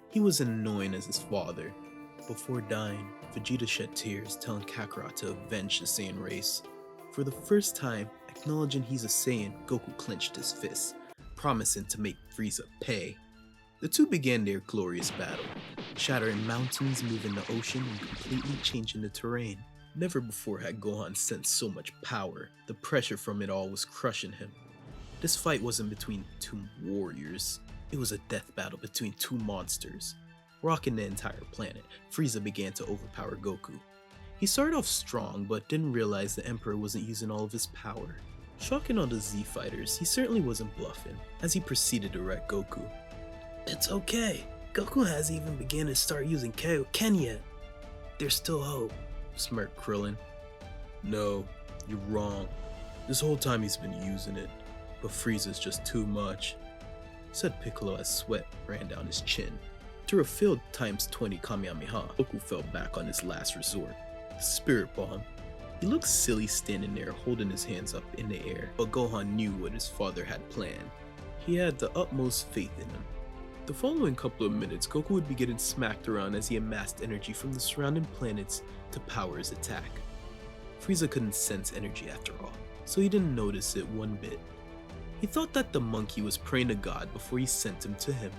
He was annoying as his father. Before dying, Vegeta shed tears, telling Kakarot to avenge the Saiyan race. For the first time, acknowledging he's a Saiyan, Goku clenched his fists, promising to make Frieza pay. The two began their glorious battle, shattering mountains, moving the ocean, and completely changing the terrain. Never before had Gohan sensed so much power. The pressure from it all was crushing him. This fight wasn't between two warriors. It was a death battle between two monsters. Rocking the entire planet, Frieza began to overpower Goku. He started off strong, but didn't realize the Emperor wasn't using all of his power. Shocking all the Z fighters, he certainly wasn't bluffing, as he proceeded to wreck Goku. It's okay. Goku hasn't even begun to start using Kaioken yet. There's still hope, smirked Krillin. No, you're wrong. This whole time he's been using it, but Frieza's just too much, said Piccolo as sweat ran down his chin. To a field times 20 Kamehameha, Goku fell back on his last resort, the Spirit Bomb. He looked silly standing there holding his hands up in the air, but Gohan knew what his father had planned. He had the utmost faith in him. The following couple of minutes, Goku would be getting smacked around as he amassed energy from the surrounding planets to power his attack. Frieza couldn't sense energy after all, so he didn't notice it one bit. He thought that the monkey was praying to God before he sent him to him,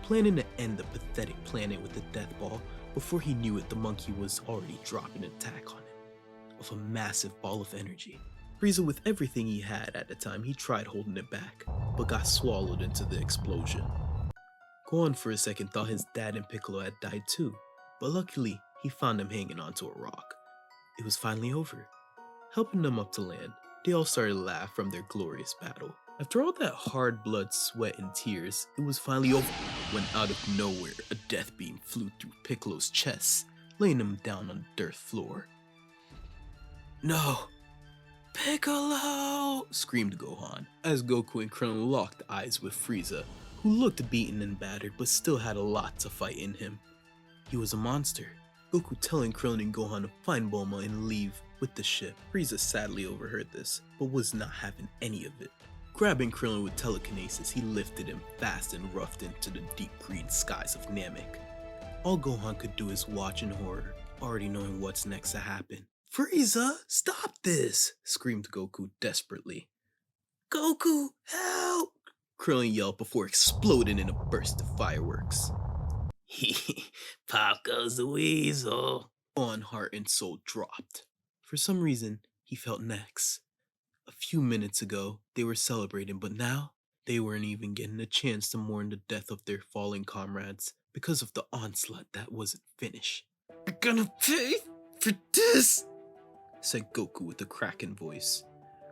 planning to end the pathetic planet with a death ball. Before he knew it, the monkey was already dropping an attack on him, of a massive ball of energy. Frieza, with everything he had at the time, he tried holding it back, but got swallowed into the explosion. Gohan for a second thought his dad and Piccolo had died too, but luckily he found them hanging onto a rock. It was finally over. Helping them up to land, they all started to laugh from their glorious battle. After all that hard blood, sweat, and tears, it was finally over when out of nowhere a death beam flew through Piccolo's chest, laying him down on the dirt floor. No! Piccolo! Screamed Gohan, as Goku and Krillin locked eyes with Frieza, who looked beaten and battered but still had a lot to fight in him. He was a monster. Goku telling Krillin and Gohan to find Bulma and leave with the ship. Frieza sadly overheard this, but was not having any of it. Grabbing Krillin with telekinesis, he lifted him fast and roughed into the deep green skies of Namek. All Gohan could do is watch in horror, already knowing what's next to happen. "Frieza, stop this!" screamed Goku desperately. "Goku, help!" Krillin yelled before exploding in a burst of fireworks. "Pop goes the weasel." Gohan's heart and soul dropped. For some reason, he felt next. A few minutes ago, they were celebrating, but now, they weren't even getting a chance to mourn the death of their fallen comrades because of the onslaught that wasn't finished. "You're gonna pay for this," said Goku with a cracking voice.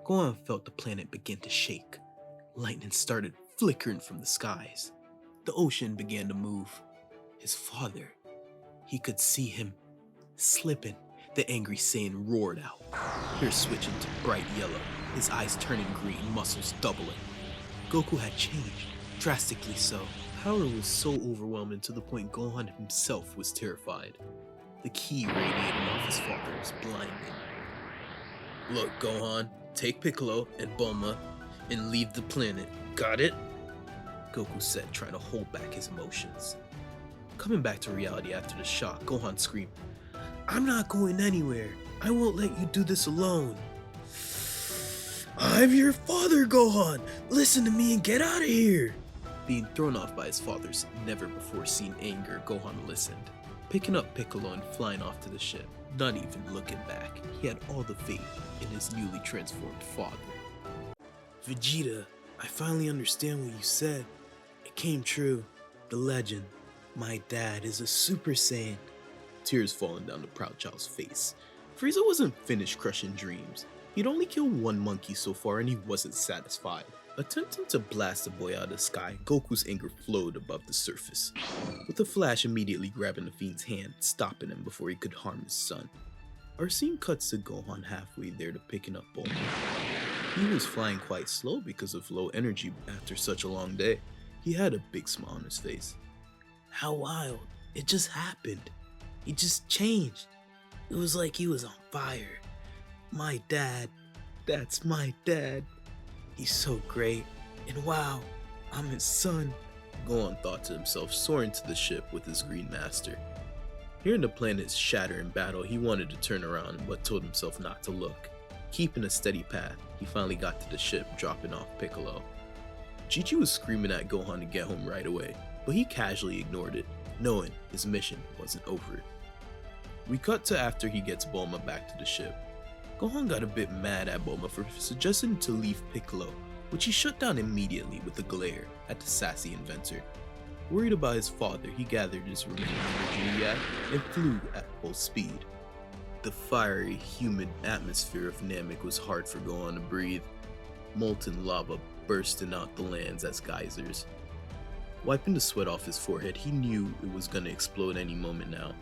Gohan felt the planet begin to shake. Lightning started flickering from the skies. The ocean began to move. His father, he could see him slipping. The angry Saiyan roared out, hair switching to bright yellow, his eyes turning green, muscles doubling. Goku had changed, drastically so. Power was so overwhelming to the point Gohan himself was terrified. The ki radiating off his father was blinding. "Look, Gohan, take Piccolo and Bulma and leave the planet. Got it?" Goku said, trying to hold back his emotions. Coming back to reality after the shock, Gohan screamed, "I'm not going anywhere. I won't let you do this alone." "I'm your father, Gohan. Listen to me and get out of here." Being thrown off by his father's never-before-seen anger, Gohan listened, picking up Piccolo and flying off to the ship. Not even looking back, he had all the faith in his newly transformed father. "Vegeta, I finally understand what you said. It came true. The legend. My dad is a Super Saiyan." Tears falling down the proud child's face. Frieza wasn't finished crushing dreams. He'd only killed one monkey so far and he wasn't satisfied. Attempting to blast the boy out of the sky, Goku's anger flowed above the surface, with a flash immediately grabbing the fiend's hand, stopping him before he could harm his son. Our scene cuts to Gohan halfway there to picking up Bulma. He was flying quite slow because of low energy after such a long day. He had a big smile on his face. "How wild. It just happened. He just changed. It was like he was on fire. My dad. That's my dad. He's so great. And wow, I'm his son." Gohan thought to himself, soaring to the ship with his Green Master. Hearing the planets shatter in battle, he wanted to turn around but told himself not to look. Keeping a steady path, he finally got to the ship, dropping off Piccolo. Ginyu was screaming at Gohan to get home right away, but he casually ignored it, knowing his mission wasn't over. We cut to after he gets Bulma back to the ship. Gohan got a bit mad at Bulma for suggesting to leave Piccolo, which he shut down immediately with a glare at the sassy inventor. Worried about his father, he gathered his remaining energy he had and flew at full speed. The fiery, humid atmosphere of Namek was hard for Gohan to breathe, molten lava bursting out the lands as geysers. Wiping the sweat off his forehead, he knew it was gonna explode any moment now.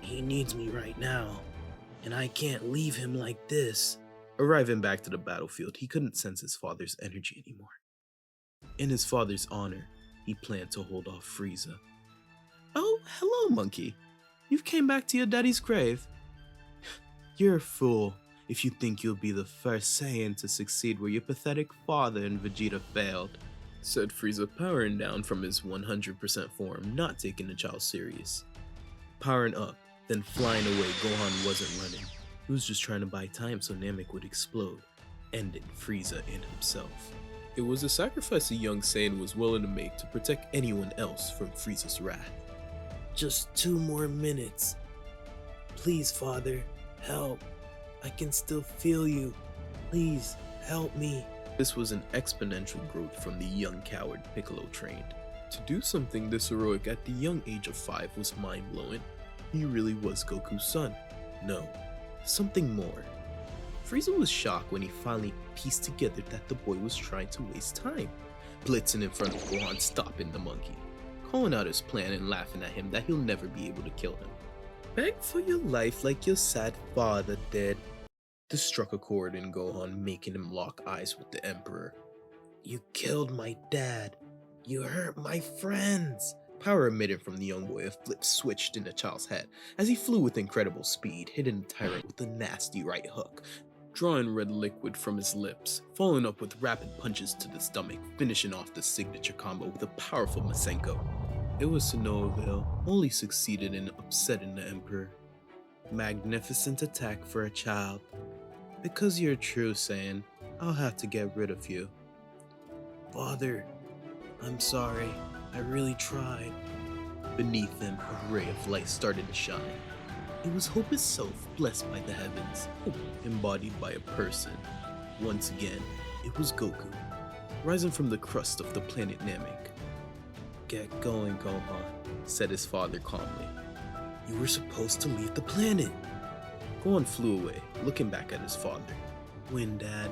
"He needs me right now, and I can't leave him like this." Arriving back to the battlefield, he couldn't sense his father's energy anymore. In his father's honor, he planned to hold off Frieza. "Oh, hello, monkey. You've came back to your daddy's grave." "You're a fool if you think you'll be the first Saiyan to succeed where your pathetic father and Vegeta failed," said Frieza, powering down from his 100% form, not taking the child serious. Powering up, then flying away, Gohan wasn't running. He was just trying to buy time so Namek would explode, ending Frieza and himself. It was a sacrifice a young Saiyan was willing to make to protect anyone else from Frieza's wrath. "Just 2 more minutes. Please, father, help. I can still feel you. Please, help me." This was an exponential growth from the young coward Piccolo trained. To do something this heroic at the young age of 5 was mind-blowing. He really was Goku's son. No, something more. Frieza was shocked when he finally pieced together that the boy was trying to waste time, blitzing in front of Gohan, stopping the monkey, calling out his plan and laughing at him that he'll never be able to kill him. "Beg for your life like your sad father did." This struck a chord in Gohan, making him lock eyes with the Emperor. "You killed my dad. You hurt my friends! Power emitted from the young boy, a flip switched in the child's head as he flew with incredible speed, hitting the tyrant with a nasty right hook, drawing red liquid from his lips, following up with rapid punches to the stomach, finishing off the signature combo with a powerful Masenko. It was to no avail, only succeeded in upsetting the Emperor. Magnificent attack for a child. Because you're a true Saiyan, I'll have to get rid of you. Father, I'm sorry. I really tried. Beneath them, a ray of light started to shine. It was hope itself, blessed by the heavens, hope embodied by a person. Once again, it was Goku, rising from the crust of the planet Namek. Get going, Gohan, said his father calmly. You were supposed to leave the planet. Gohan flew away, looking back at his father. When, Dad?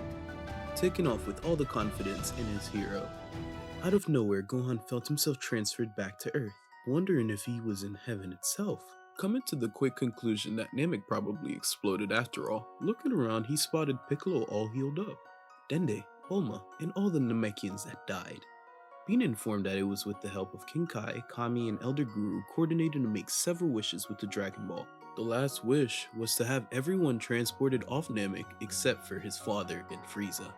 Taking off with all the confidence in his hero. Out of nowhere, Gohan felt himself transferred back to Earth, wondering if he was in heaven itself. Coming to the quick conclusion that Namek probably exploded after all, looking around he spotted Piccolo all healed up, Dende, Bulma, and all the Namekians that died. Being informed that it was with the help of King Kai, Kami, and Elder Guru coordinated to make several wishes with the Dragon Ball. The last wish was to have everyone transported off Namek except for his father and Frieza.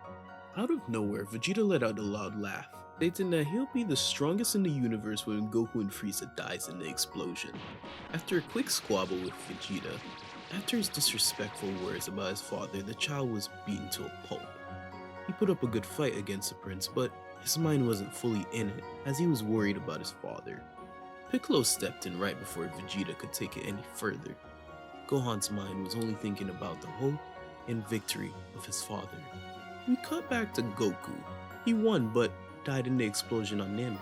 Out of nowhere, Vegeta let out a loud laugh, stating that he'll be the strongest in the universe when Goku and Frieza dies in the explosion. After a quick squabble with Vegeta, after his disrespectful words about his father, the child was beaten to a pulp. He put up a good fight against the prince, but his mind wasn't fully in it, as he was worried about his father. Piccolo stepped in right before Vegeta could take it any further. Gohan's mind was only thinking about the hope and victory of his father. We cut back to Goku. He won, but died in the explosion on Namek.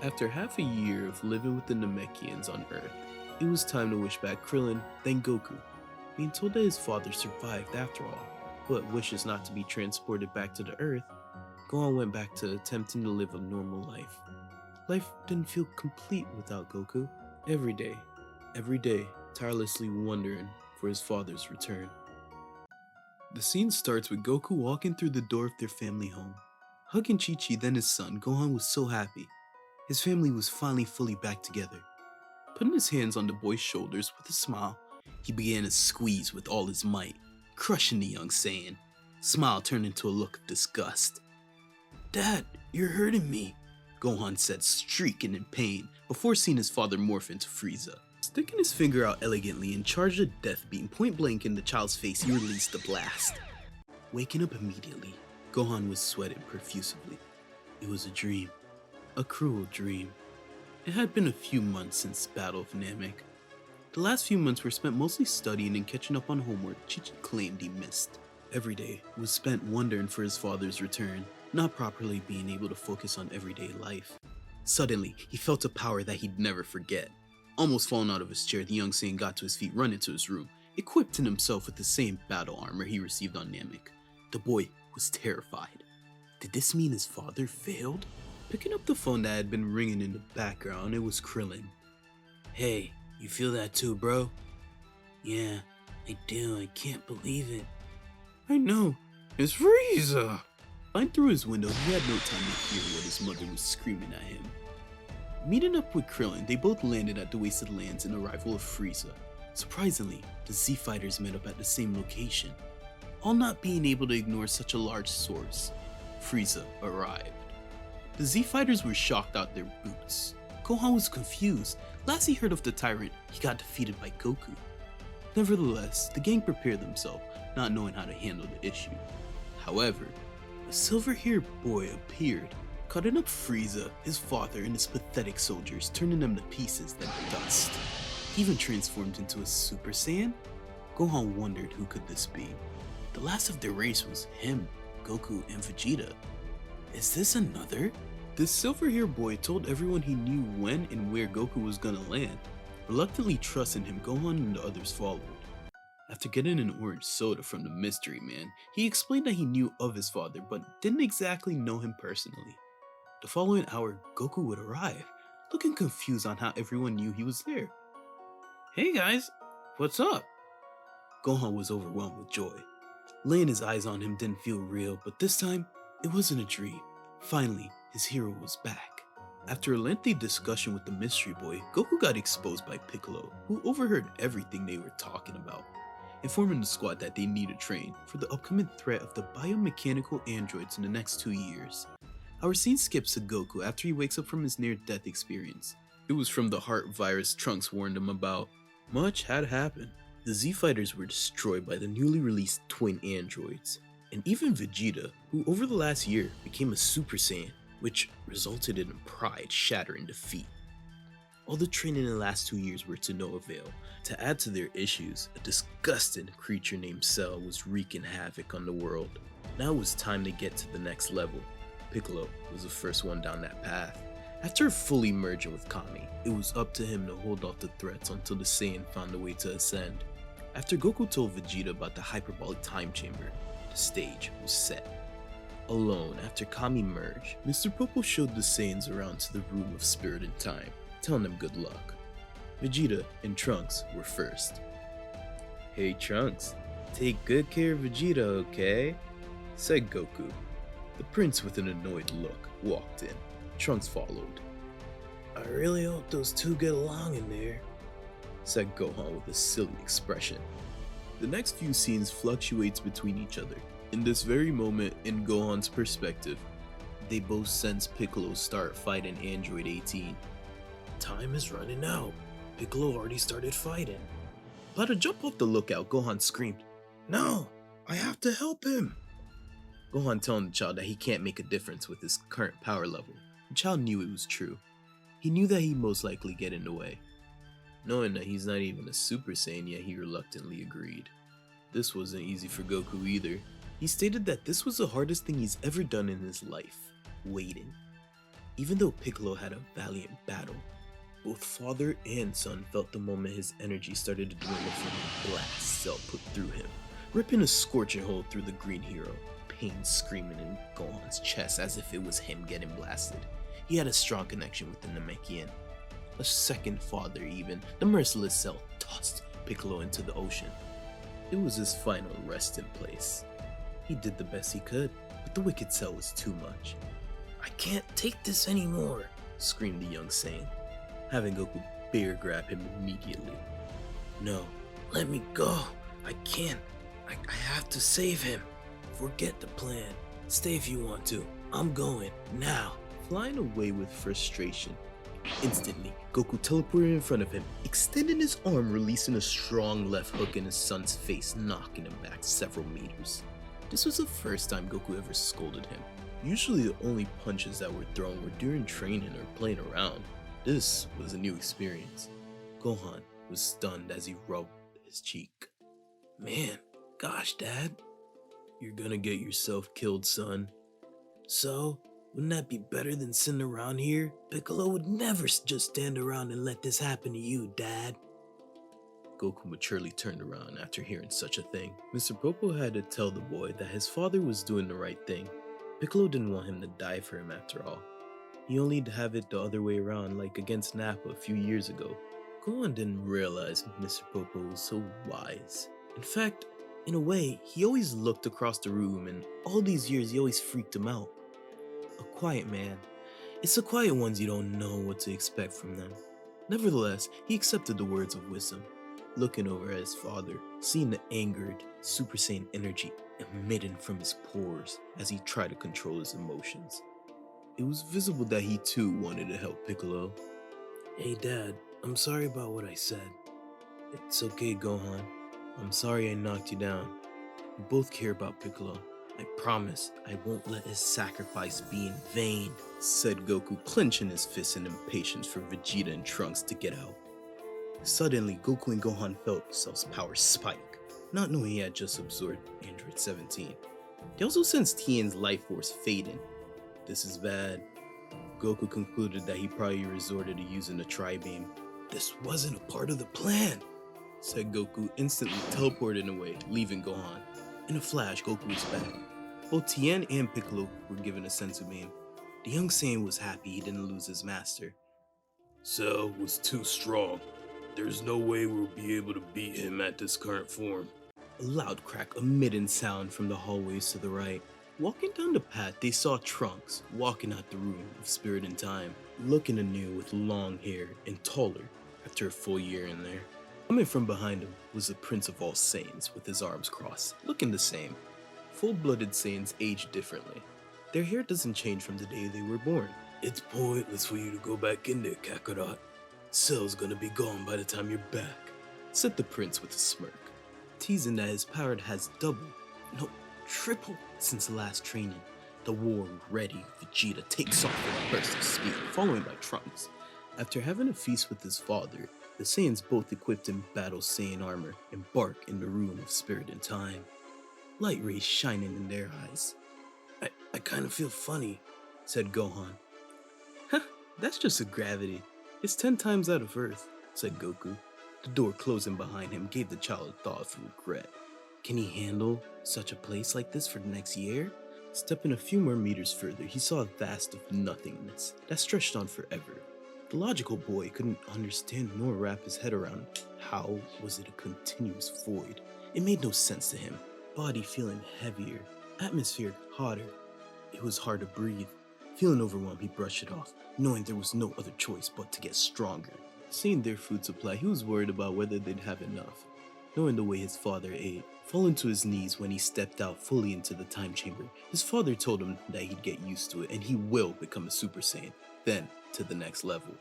After half a year of living with the Namekians on Earth, it was time to wish back Krillin, then Goku, being told that his father survived after all, but wishes not to be transported back to the Earth. Gohan went back to attempting to live a normal life. Life didn't feel complete without Goku. Every day, tirelessly wondering for his father's return. The scene starts with Goku walking through the door of their family home. Hugging Chi-Chi, then his son, Gohan was so happy. His family was finally fully back together. Putting his hands on the boy's shoulders with a smile, he began to squeeze with all his might, crushing the young Saiyan. Smile turned into a look of disgust. Dad, you're hurting me, Gohan said, streaking in pain, before seeing his father morph into Frieza. Sticking his finger out elegantly and charged a death beam point blank in the child's face, he released the blast. Waking up immediately, Gohan was sweating profusely. It was a dream. A cruel dream. It had been a few months since Battle of Namek. The last few months were spent mostly studying and catching up on homework Chi-Chi claimed he missed. Every day was spent wondering for his father's return, not properly being able to focus on everyday life. Suddenly, he felt a power that he'd never forget. Almost falling out of his chair, the young Saiyan got to his feet, running to his room, equipped in himself with the same battle armor he received on Namek. The boy was terrified. Did this mean his father failed? Picking up the phone that had been ringing in the background, it was Krillin. Hey, you feel that too, bro? Yeah, I do. I can't believe it. I know. It's Frieza! Flying through his window, he had no time to hear what his mother was screaming at him. Meeting up with Krillin, they both landed at the Wasted Lands in the arrival of Frieza. Surprisingly, the Z Fighters met up at the same location, all not being able to ignore such a large source. Frieza arrived. The Z Fighters were shocked out their boots. Gohan was confused. Last he heard of the tyrant, he got defeated by Goku. Nevertheless, the gang prepared themselves, not knowing how to handle the issue. However, a silver-haired boy appeared, cutting up Frieza, his father, and his pathetic soldiers, turning them to pieces, then dust. He even transformed into a Super Saiyan? Gohan wondered who could this be. The last of their race was him, Goku, and Vegeta. Is this another? This silver-haired boy told everyone he knew when and where Goku was gonna land. Reluctantly trusting him, Gohan and the others followed. After getting an orange soda from the mystery man, he explained that he knew of his father but didn't exactly know him personally. The following hour, Goku would arrive, looking confused on how everyone knew he was there. Hey guys, what's up? Gohan was overwhelmed with joy. Laying his eyes on him didn't feel real, but this time, it wasn't a dream. Finally, his hero was back. After a lengthy discussion with the mystery boy, Goku got exposed by Piccolo, who overheard everything they were talking about, informing the squad that they need to train for the upcoming threat of the biomechanical androids in the next 2 years. Our scene skips to Goku after he wakes up from his near-death experience. It was from the heart virus Trunks warned him about. Much had happened. The Z-Fighters were destroyed by the newly released twin androids, and even Vegeta, who over the last year became a Super Saiyan, which resulted in pride shattering defeat. All the training in the last 2 years were to no avail. To add to their issues, a disgusting creature named Cell was wreaking havoc on the world. Now it was time to get to the next level. Piccolo was the first one down that path. After fully merging with Kami, it was up to him to hold off the threats until the Saiyan found a way to ascend. After Goku told Vegeta about the hyperbolic time chamber, the stage was set. Alone, after Kami merged, Mr. Popo showed the Saiyans around to the room of spirit and time, telling them good luck. Vegeta and Trunks were first. "Hey Trunks, take good care of Vegeta, okay?" said Goku. The prince with an annoyed look walked in. Trunks followed. "I really hope those two get along in there," said Gohan with a silly expression. The next few scenes fluctuates between each other. In this very moment, in Gohan's perspective, they both sense Piccolo start fighting Android 18. "Time is running out. Piccolo already started fighting." About to jump off the lookout, Gohan screamed, "No, I have to help him." Gohan telling the child that he can't make a difference with his current power level. The child knew it was true. He knew that he'd most likely get in the way. Knowing that he's not even a Super Saiyan yet, he reluctantly agreed. This wasn't easy for Goku either. He stated that this was the hardest thing he's ever done in his life, waiting. Even though Piccolo had a valiant battle, both father and son felt the moment his energy started to dwindle from the blast Cell put through him, ripping a scorching hole through the green hero, pain screaming in Gohan's chest as if it was him getting blasted. He had a strong connection with the Namekian. A second father even, the merciless Cell tossed Piccolo into the ocean. It was his final resting place. He did the best he could, but the wicked Cell was too much. "I can't take this anymore," screamed the young Saiyan, having Goku bear grab him immediately. "No, let me go. I can't. I have to save him. Forget the plan. Stay if you want to. I'm going, now." Flying away with frustration. Instantly, Goku teleported in front of him, extending his arm, releasing a strong left hook in his son's face, knocking him back several meters. This was the first time Goku ever scolded him. Usually the only punches that were thrown were during training or playing around. This was a new experience. Gohan was stunned as he rubbed his cheek. "Man, gosh, Dad, you're gonna get yourself killed, son." "So, wouldn't that be better than sitting around here? Piccolo would never just stand around and let this happen to you, Dad." Goku maturely turned around after hearing such a thing. Mr. Popo had to tell the boy that his father was doing the right thing. Piccolo didn't want him to die for him after all. He only had to have it the other way around, like against Nappa a few years ago. Gohan didn't realize Mr. Popo was so wise. In fact, in a way, he always looked across the room, and all these years he always freaked him out. A quiet man. It's the quiet ones you don't know what to expect from them. Nevertheless, he accepted the words of wisdom, looking over at his father, seeing the angered Super Saiyan energy emitting from his pores as he tried to control his emotions. It was visible that he too wanted to help Piccolo. "Hey Dad, I'm sorry about what I said." "It's okay, Gohan. I'm sorry I knocked you down. We both care about Piccolo. I promise I won't let his sacrifice be in vain," said Goku, clenching his fists in impatience for Vegeta and Trunks to get out. Suddenly, Goku and Gohan felt Cell's power spike, not knowing he had just absorbed Android 17. They also sensed Tien's life force fading. This is bad. Goku concluded that he probably resorted to using the Tri-Beam. "This wasn't a part of the plan," said Goku, instantly teleporting away, leaving Gohan. In a flash, Goku was back. Both Tien and Piccolo were given a senzu beam. The young Saiyan was happy he didn't lose his master. "Cell was too strong. There's no way we'll be able to beat him at this current form." A loud crack emitting sound from the hallways to the right. Walking down the path, they saw Trunks walking out the room of Spirit in Time, looking anew with long hair and taller after a full year in there. Coming from behind him was the Prince of all Saiyans with his arms crossed, looking the same. Full-blooded Saiyans age differently. Their hair doesn't change from the day they were born. It's pointless for you to go back in there, Kakarot. Cell's gonna be gone by the time you're back, said the prince with a smirk, teasing that his power has doubled, no, tripled since the last training. The war ready, Vegeta takes off with a burst of speed, followed by Trunks. After having a feast with his father, the Saiyans both equipped in Battle Saiyan armor embark in the room of Spirit in Time, light rays shining in their eyes. I kind of feel funny, said Gohan. Huh, that's just a gravity. It's 10 times out of Earth, said Goku. The door closing behind him gave the child a thought of regret. Can he handle such a place like this for the next year? Stepping a few more meters further, he saw a vast of nothingness that stretched on forever. The logical boy couldn't understand nor wrap his head around how was it a continuous void. It made no sense to him. Body feeling heavier, atmosphere hotter. It was hard to breathe. Feeling overwhelmed, he brushed it off, knowing there was no other choice but to get stronger. Seeing their food supply, he was worried about whether they'd have enough. Knowing the way his father ate, falling to his knees when he stepped out fully into the time chamber, his father told him that he'd get used to it and he will become a Super Saiyan, then to the next level.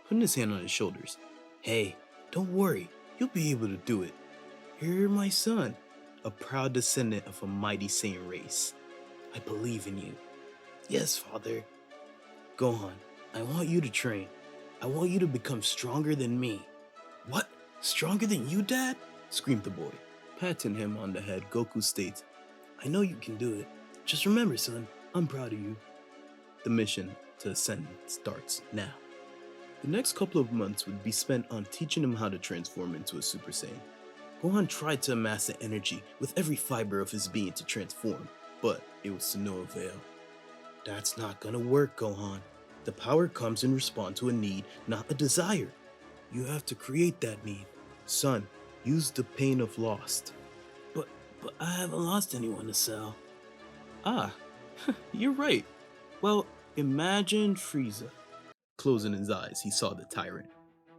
Putting his hand on his shoulders, hey, don't worry, you'll be able to do it. You're my son, a proud descendant of a mighty Saiyan race. I believe in you. Yes, father. Gohan, I want you to train. I want you to become stronger than me. What? Stronger than you, Dad? Screamed the boy. Patting him on the head, Goku states, I know you can do it. Just remember, son, I'm proud of you. The mission to ascend starts now. The next couple of months would be spent on teaching him how to transform into a Super Saiyan. Gohan tried to amass the energy with every fiber of his being to transform, but it was to no avail. That's not gonna work, Gohan. The power comes in response to a need, not a desire. You have to create that need. Son, use the pain of lost. But I haven't lost anyone to Cell. Ah, you're right. Well, imagine Frieza. Closing his eyes, he saw the tyrant.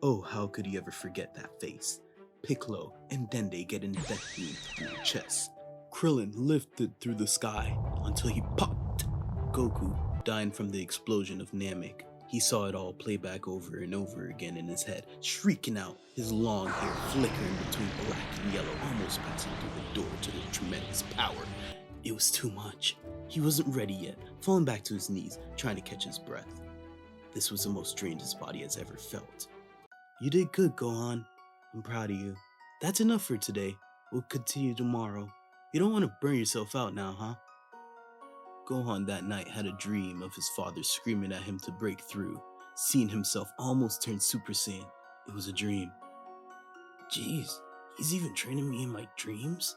Oh, how could he ever forget that face? Piccolo and Dende getting death beam through the chest. Krillin lifted through the sky until he popped. Goku dying from the explosion of NAMEK. He saw it all play back over and over again in his head, shrieking out, his long hair flickering between black and yellow, almost passing through the door to the tremendous power. It was too much. He wasn't ready yet, falling back to his knees, trying to catch his breath. This was the most drained his body has ever felt. You did good, Gohan. I'm proud of you. That's enough for today. We'll continue tomorrow. You don't want to burn yourself out now, huh? Gohan that night had a dream of his father screaming at him to break through, seeing himself almost turn Super Saiyan. It was a dream. Jeez, he's even training me in my dreams?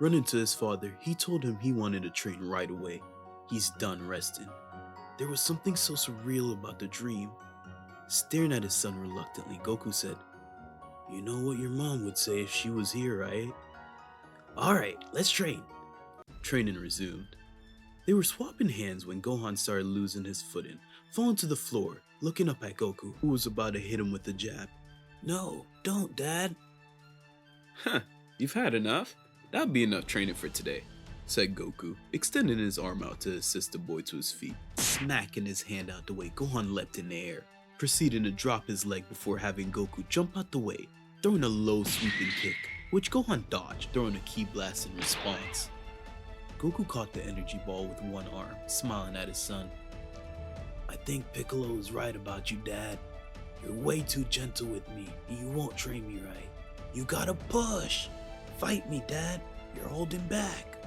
Running to his father, he told him he wanted to train right away. He's done resting. There was something so surreal about the dream. Staring at his son reluctantly, Goku said, You know what your mom would say if she was here, right? Alright, let's train. Training resumed. They were swapping hands when Gohan started losing his footing, falling to the floor, looking up at Goku, who was about to hit him with a jab. No, don't, Dad. Huh, you've had enough? That'll be enough training for today, said Goku, extending his arm out to assist the boy to his feet. Smacking his hand out the way, Gohan leapt in the air, proceeding to drop his leg before having Goku jump out the way, throwing a low sweeping kick, which Gohan dodged, throwing a ki blast in response. Goku caught the energy ball with one arm, smiling at his son. I think Piccolo is right about you, Dad. You're way too gentle with me, and you won't train me right. You gotta push! Fight me, Dad. You're holding back.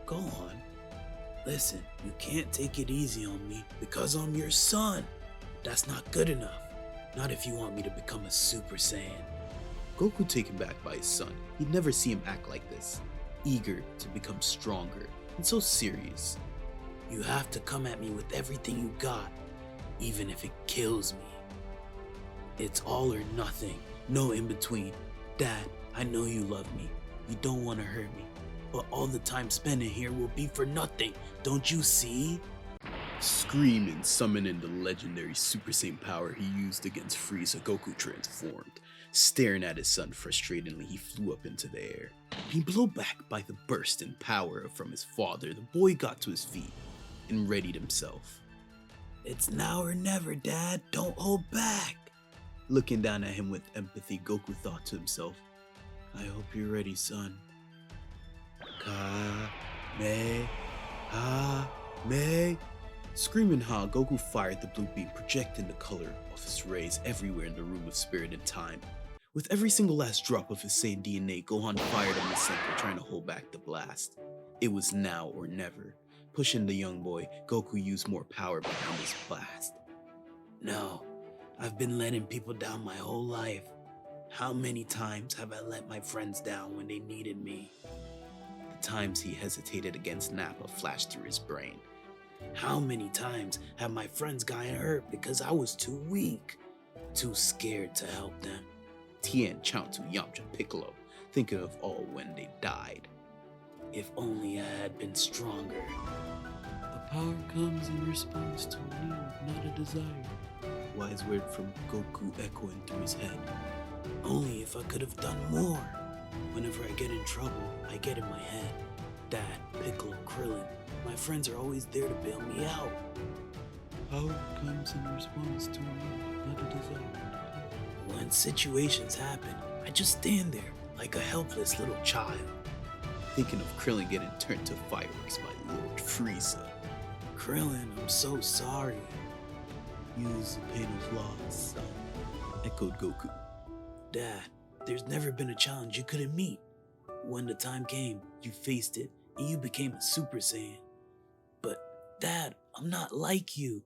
Gohan, listen, you can't take it easy on me because I'm your son. That's not good enough. Not if you want me to become a Super Saiyan. Goku taken back by his son. He'd never see him act like this. Eager to become stronger, and so serious. You have to come at me with everything you got, even if it kills me. It's all or nothing, no in between. Dad, I know you love me. You don't want to hurt me. but all the time spent in here will be for nothing, don't you see? Screaming, summoning the legendary Super Saiyan power he used against Frieza, Goku transformed. Staring at his son frustratingly, he flew up into the air. Being blown back by the burst in power from his father, the boy got to his feet and readied himself. It's now or never, Dad. Don't hold back. Looking down at him with empathy, Goku thought to himself, I hope you're ready, son. Ka-me-ha-me. Screaming Ha, Goku fired the blue beam, projecting the color of his rays everywhere in the room of spirit and time. With every single last drop of his Saiyan DNA, Gohan fired on the center, trying to hold back the blast. It was now or never. Pushing the young boy, Goku used more power behind his blast. No, I've been letting people down my whole life. How many times have I let my friends down when they needed me? The times he hesitated against Nappa flashed through his brain. How many times have my friends gotten hurt because I was too weak, too scared to help them? Tien, Chaozu, Yamcha, Piccolo, thinking of all when they died. If only I had been stronger. The power comes in response to a need, not a desire. Wise word from Goku echoing through his head. Only if I could have done more. Whenever I get in trouble, I get in my head. Dad, Piccolo, Krillin, my friends are always there to bail me out. Power comes in response to a need, not a desire. When situations happen, I just stand there like a helpless little child. Thinking of Krillin getting turned to fireworks by Lord Frieza. Krillin, I'm so sorry. Use the pain of loss, son, echoed Goku. Dad, there's never been a challenge you couldn't meet. When the time came, you faced it, and you became a Super Saiyan. But, Dad, I'm not like you.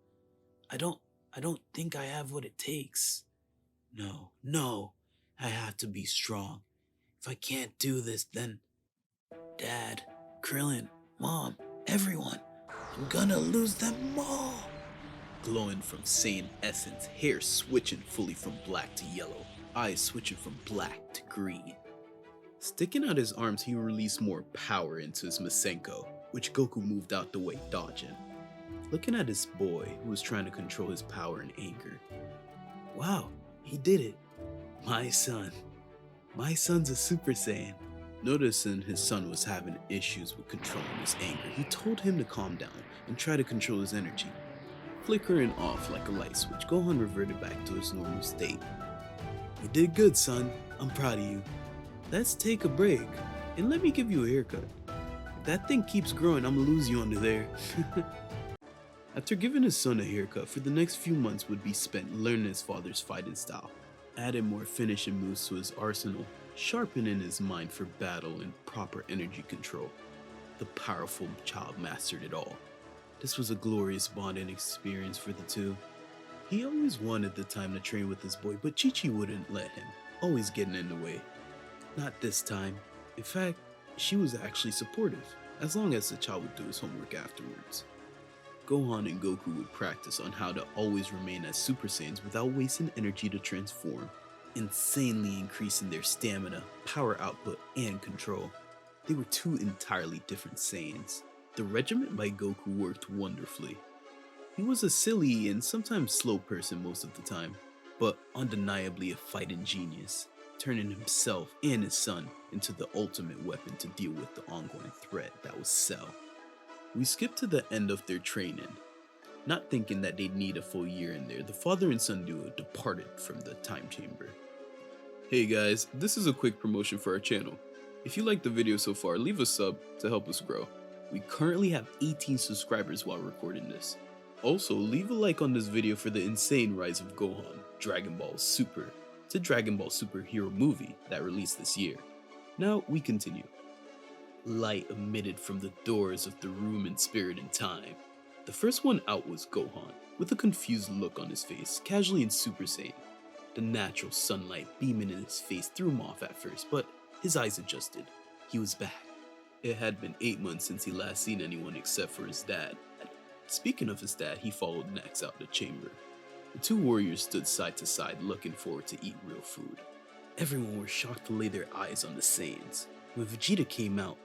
I don't think I have what it takes. No, I have to be strong. If I can't do this, then... Dad, Krillin, Mom, everyone, I'm gonna lose them all. Glowing from Saiyan essence, hair switching fully from black to yellow, eyes switching from black to green. Sticking out his arms, he released more power into his Masenko, which Goku moved out the way, dodging. Looking at his boy, who was trying to control his power and anger. Wow, he did it. My son's a Super Saiyan. Noticing his son was having issues with controlling his anger, he told him to calm down and try to control his energy. Flickering off like a light switch, Gohan reverted back to his normal state. You did good, son. I'm proud of you. Let's take a break, and let me give you a haircut. If that thing keeps growing, I'm gonna lose you under there. After giving his son a haircut, for the next few months would be spent learning his father's fighting style, adding more finishing moves to his arsenal, sharpening his mind for battle and proper energy control. The powerful child mastered it all. This was a glorious bonding experience for the two. He always wanted the time to train with his boy, but Chi-Chi wouldn't let him, always getting in the way. Not this time. In fact, she was actually supportive, as long as the child would do his homework afterwards. Gohan and Goku would practice on how to always remain as Super Saiyans without wasting energy to transform, insanely increasing their stamina, power output, and control. They were two entirely different Saiyans. The regiment by Goku worked wonderfully. He was a silly and sometimes slow person most of the time, but undeniably a fighting genius, turning himself and his son into the ultimate weapon to deal with the ongoing threat that was Cell. We skip to the end of their training. Not thinking that they'd need a full year in there, the father and son duo departed from the time chamber. Hey guys, this is a quick promotion for our channel. If you liked the video so far, leave a sub to help us grow. We currently have 18 subscribers while recording this. Also, leave a like on this video for the insane rise of Gohan, Dragon Ball Super, to Dragon Ball Super Hero movie that released this year. Now we continue. Light emitted from the doors of the room in spirit and time. The first one out was Gohan, with a confused look on his face, casually in Super Saiyan. The natural sunlight beaming in his face threw him off at first, but his eyes adjusted. He was back. It had been 8 months since he last seen anyone except for his dad. Speaking of his dad, he followed next out the chamber. The two warriors stood side to side, looking forward to eat real food. Everyone were shocked to lay their eyes on the Saiyans. When Vegeta came out,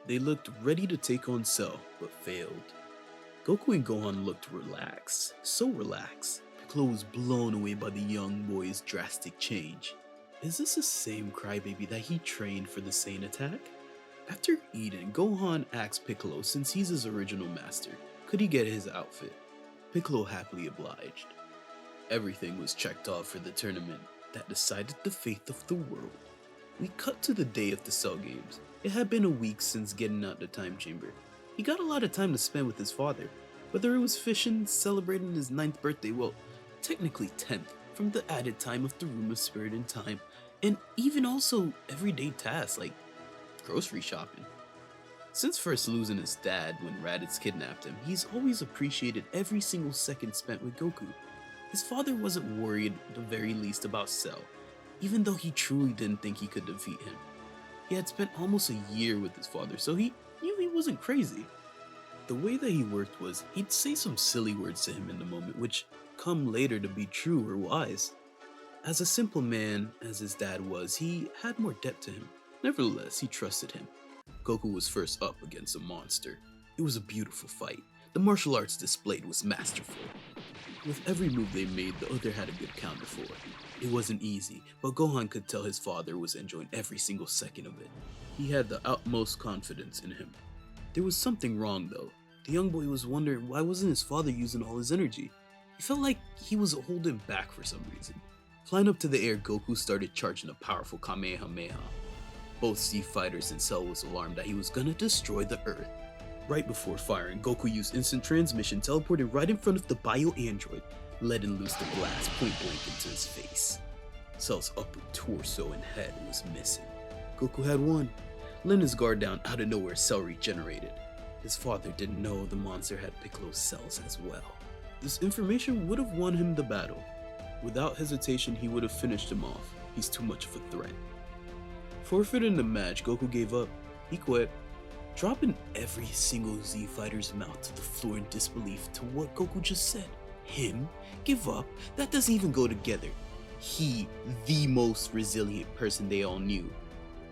They looked ready to take on Cell, but failed. Goku and Gohan looked relaxed, so relaxed. Piccolo was blown away by the young boy's drastic change. Is this the same crybaby that he trained for the Saiyan attack? After eating, Gohan asked Piccolo, since he's his original master, could he get his outfit? Piccolo happily obliged. Everything was checked off for the tournament that decided the fate of the world. We cut to the day of the Cell Games. It had been a week since getting out the time chamber. He got a lot of time to spend with his father, whether it was fishing, celebrating his 9th birthday, well, technically 10th, from the added time of the Room of Spirit and Time, and even also everyday tasks like grocery shopping. Since first losing his dad when Raditz kidnapped him, he's always appreciated every single second spent with Goku. His father wasn't worried at the very least about Cell, even though he truly didn't think he could defeat him. He had spent almost a year with his father, so he knew he wasn't crazy. The way that he worked was, he'd say some silly words to him in the moment, which come later to be true or wise. As a simple man as his dad was, he had more depth to him. Nevertheless, he trusted him. Goku was first up against a monster. It was a beautiful fight. The martial arts displayed was masterful. With every move they made, the other had a good counter for it. It wasn't easy, but Gohan could tell his father was enjoying every single second of it. He had the utmost confidence in him. There was something wrong though. The young boy was wondering why wasn't his father using all his energy. He felt like he was holding back for some reason. Flying up to the air, Goku started charging a powerful Kamehameha. Both Z Fighters and Cell was alarmed that he was gonna destroy the Earth. Right before firing, Goku used instant transmission, teleported right in front of the bio-android, letting loose the blast point blank into his face. Cell's upper torso and head was missing. Goku had won. Letting his guard down, out of nowhere, Cell regenerated. His father didn't know the monster had Piccolo's cells as well. This information would have won him the battle. Without hesitation, he would have finished him off. He's too much of a threat. Forfeiting the match, Goku gave up. He quit, dropping every single Z Fighter's mouth to the floor in disbelief to what Goku just said. Him? Give up? That doesn't even go together. He, the most resilient person they all knew.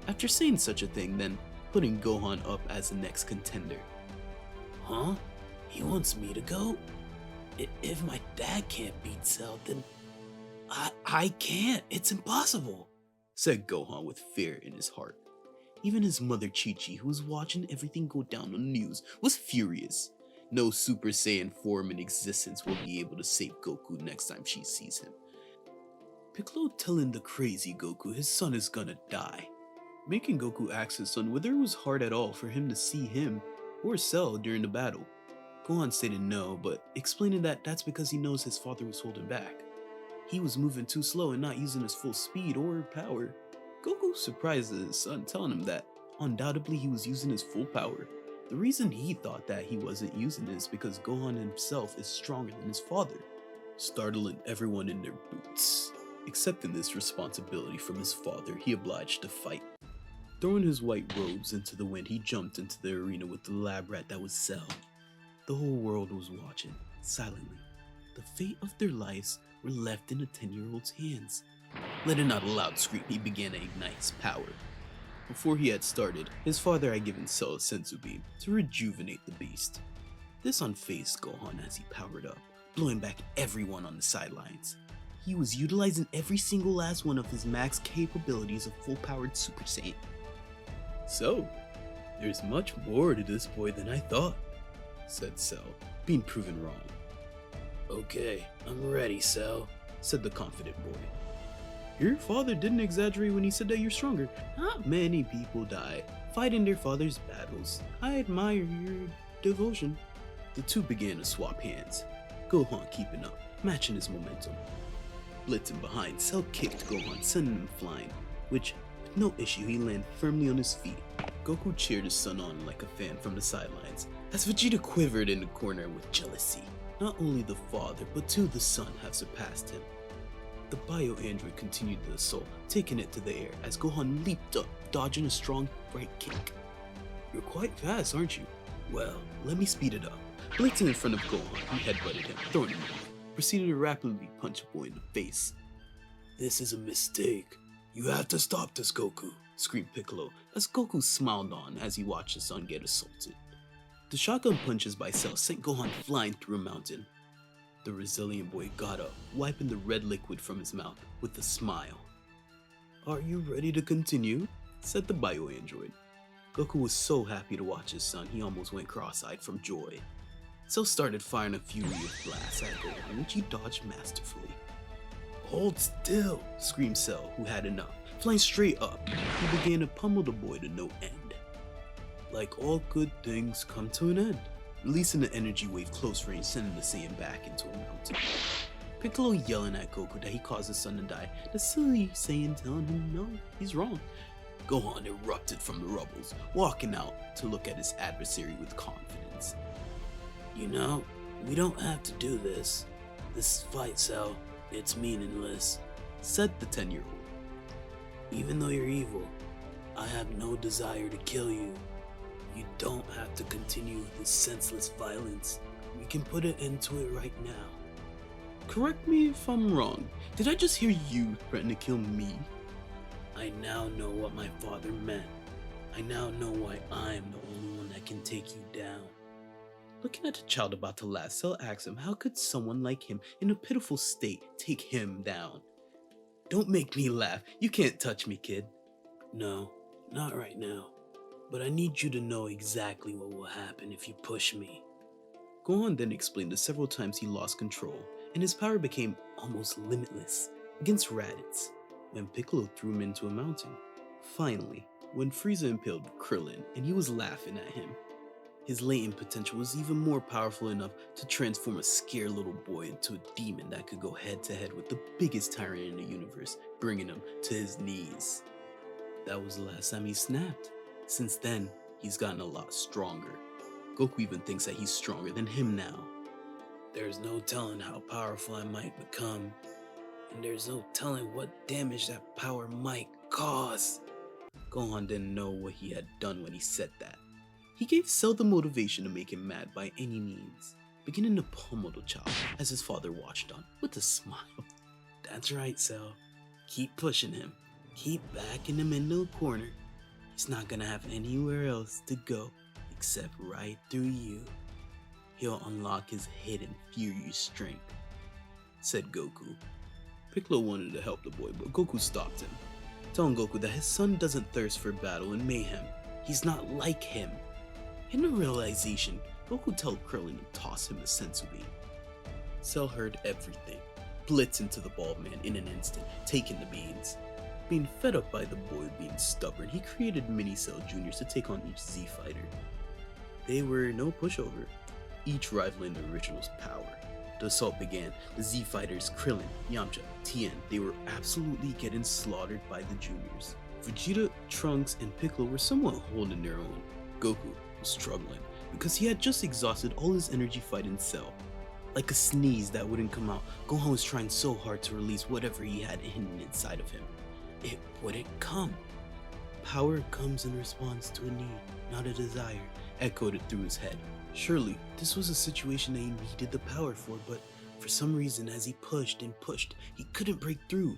After saying such a thing, then putting Gohan up as the next contender. Huh? He wants me to go? If my dad can't beat Cell, then I can't. It's impossible, said Gohan with fear in his heart. Even his mother Chi-Chi, who was watching everything go down on the news, was furious. No Super Saiyan form in existence will be able to save Goku next time she sees him. Piccolo telling the crazy Goku his son is gonna die, making Goku ask his son whether it was hard at all for him to see him or Cell during the battle. Gohan stated no, but explaining that that's because he knows his father was holding back. He was moving too slow and not using his full speed or power. Goku surprised his son, telling him that undoubtedly he was using his full power. The reason he thought that he wasn't using it is because Gohan himself is stronger than his father, startling everyone in their boots. Accepting this responsibility from his father, he obliged to fight. Throwing his white robes into the wind, he jumped into the arena with the lab rat that was Cell. The whole world was watching, silently. The fate of their lives were left in a 10-year-old's hands. Letting out a loud scream, he began to ignite his power. Before he had started, his father had given Cell a senzu beam to rejuvenate the beast. This unfazed Gohan as he powered up, blowing back everyone on the sidelines. He was utilizing every single last one of his max capabilities of full-powered Super Saiyan. So, there's much more to this boy than I thought, said Cell, being proven wrong. Okay, I'm ready, Cell, said the confident boy. Your father didn't exaggerate when he said that you're stronger. Not many people die fighting their father's battles. I admire your devotion. The two began to swap hands, Gohan keeping up, matching his momentum. Blitzing behind, Cell kicked Gohan, sending him flying, which, with no issue, he landed firmly on his feet. Goku cheered his son on like a fan from the sidelines, as Vegeta quivered in the corner with jealousy. Not only the father, but too the son have surpassed him. The bio-android continued the assault, taking it to the air as Gohan leaped up, dodging a strong right kick. You're quite fast, aren't you? Well, let me speed it up. Blitzing in front of Gohan, he headbutted him, throwing him off, proceeded to rapidly punch a boy in the face. This is a mistake. You have to stop this, Goku. screamed Piccolo as Goku smiled on as he watched his son get assaulted. The shotgun punches by Cell sent Gohan flying through a mountain. The resilient boy got up, wiping the red liquid from his mouth with a smile. "Are you ready to continue?" said the bio-android. Goku was so happy to watch his son, he almost went cross-eyed from joy. Cell started firing a fury of blasts at Gohan, which he dodged masterfully. "Hold still!" screamed Cell, who had enough. Flying straight up, he began to pummel the boy to no end. Like all good things come to an end, releasing the energy wave close range, sending the Saiyan back into a mountain. Piccolo yelling at Goku that he caused his son to die, the silly Saiyan telling him no, he's wrong. Gohan erupted from the rubbles, walking out to look at his adversary with confidence. You know, we don't have to do this. This fight, Cell, it's meaningless, said the 10-year-old. Even though you're evil, I have no desire to kill you. You don't have to continue this senseless violence. We can put an end to it right now. Correct me if I'm wrong. Did I just hear you threaten to kill me? I now know what my father meant. I now know why I'm the only one that can take you down. Looking at the child about to laugh, Cell asked him how could someone like him in a pitiful state take him down? Don't make me laugh. You can't touch me, kid. No, not right now. But I need you to know exactly what will happen if you push me. Gohan then explained the several times he lost control, and his power became almost limitless against Raditz, when Piccolo threw him into a mountain. Finally, when Frieza impaled Krillin and he was laughing at him, his latent potential was even more powerful enough to transform a scared little boy into a demon that could go head to head with the biggest tyrant in the universe, bringing him to his knees. That was the last time he snapped. Since then, he's gotten a lot stronger. Goku even thinks that he's stronger than him now. There's no telling how powerful I might become, and there's no telling what damage that power might cause. Gohan didn't know what he had done when he said that. He gave Cell the motivation to make him mad by any means, beginning to pummel the child as his father watched on with a smile. That's right, Cell. Keep pushing him. Keep backing him into a corner. He's not gonna have anywhere else to go except right through you. He'll unlock his hidden furious strength, said Goku. Piccolo wanted to help the boy, but Goku stopped him, telling Goku that his son doesn't thirst for battle and mayhem. He's not like him. In the realization, Goku told Krillin to toss him a senzu bean. Cell heard everything, blitzed into the bald man in an instant, taking the beans. Being fed up by the boy being stubborn, he created Mini Cell Juniors to take on each Z fighter. They were no pushover, each rivaling the original's power. The assault began. The Z fighters, Krillin, Yamcha, Tien, they were absolutely getting slaughtered by the juniors. Vegeta, Trunks, and Piccolo were somewhat holding their own. Goku was struggling because he had just exhausted all his energy fighting Cell. Like a sneeze that wouldn't come out, Gohan was trying so hard to release whatever he had hidden inside of him. It wouldn't come. Power comes in response to a need, not a desire, echoed it through his head. Surely, this was a situation that he needed the power for, but for some reason, as he pushed and pushed, he couldn't break through.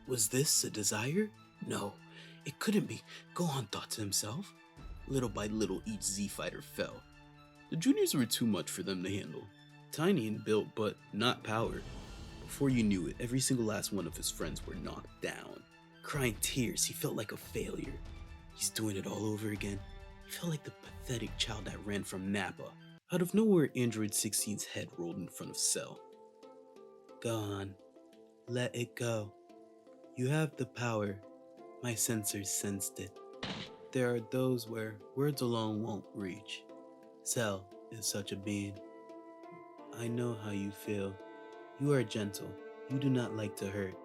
Was this a desire? No, it couldn't be, Gohan thought to himself. Little by little, each Z fighter fell. The juniors were too much for them to handle. Tiny and built, but not power. Before you knew it, every single last one of his friends were knocked down. Crying tears, he felt like a failure. He's doing it all over again. He felt like the pathetic child that ran from Nappa. Out of nowhere, Android 16's head rolled in front of Cell. Gohan, let it go. You have the power. My sensors sensed it. There are those where words alone won't reach. Cell is such a being. I know how you feel. You are gentle. You do not like to hurt.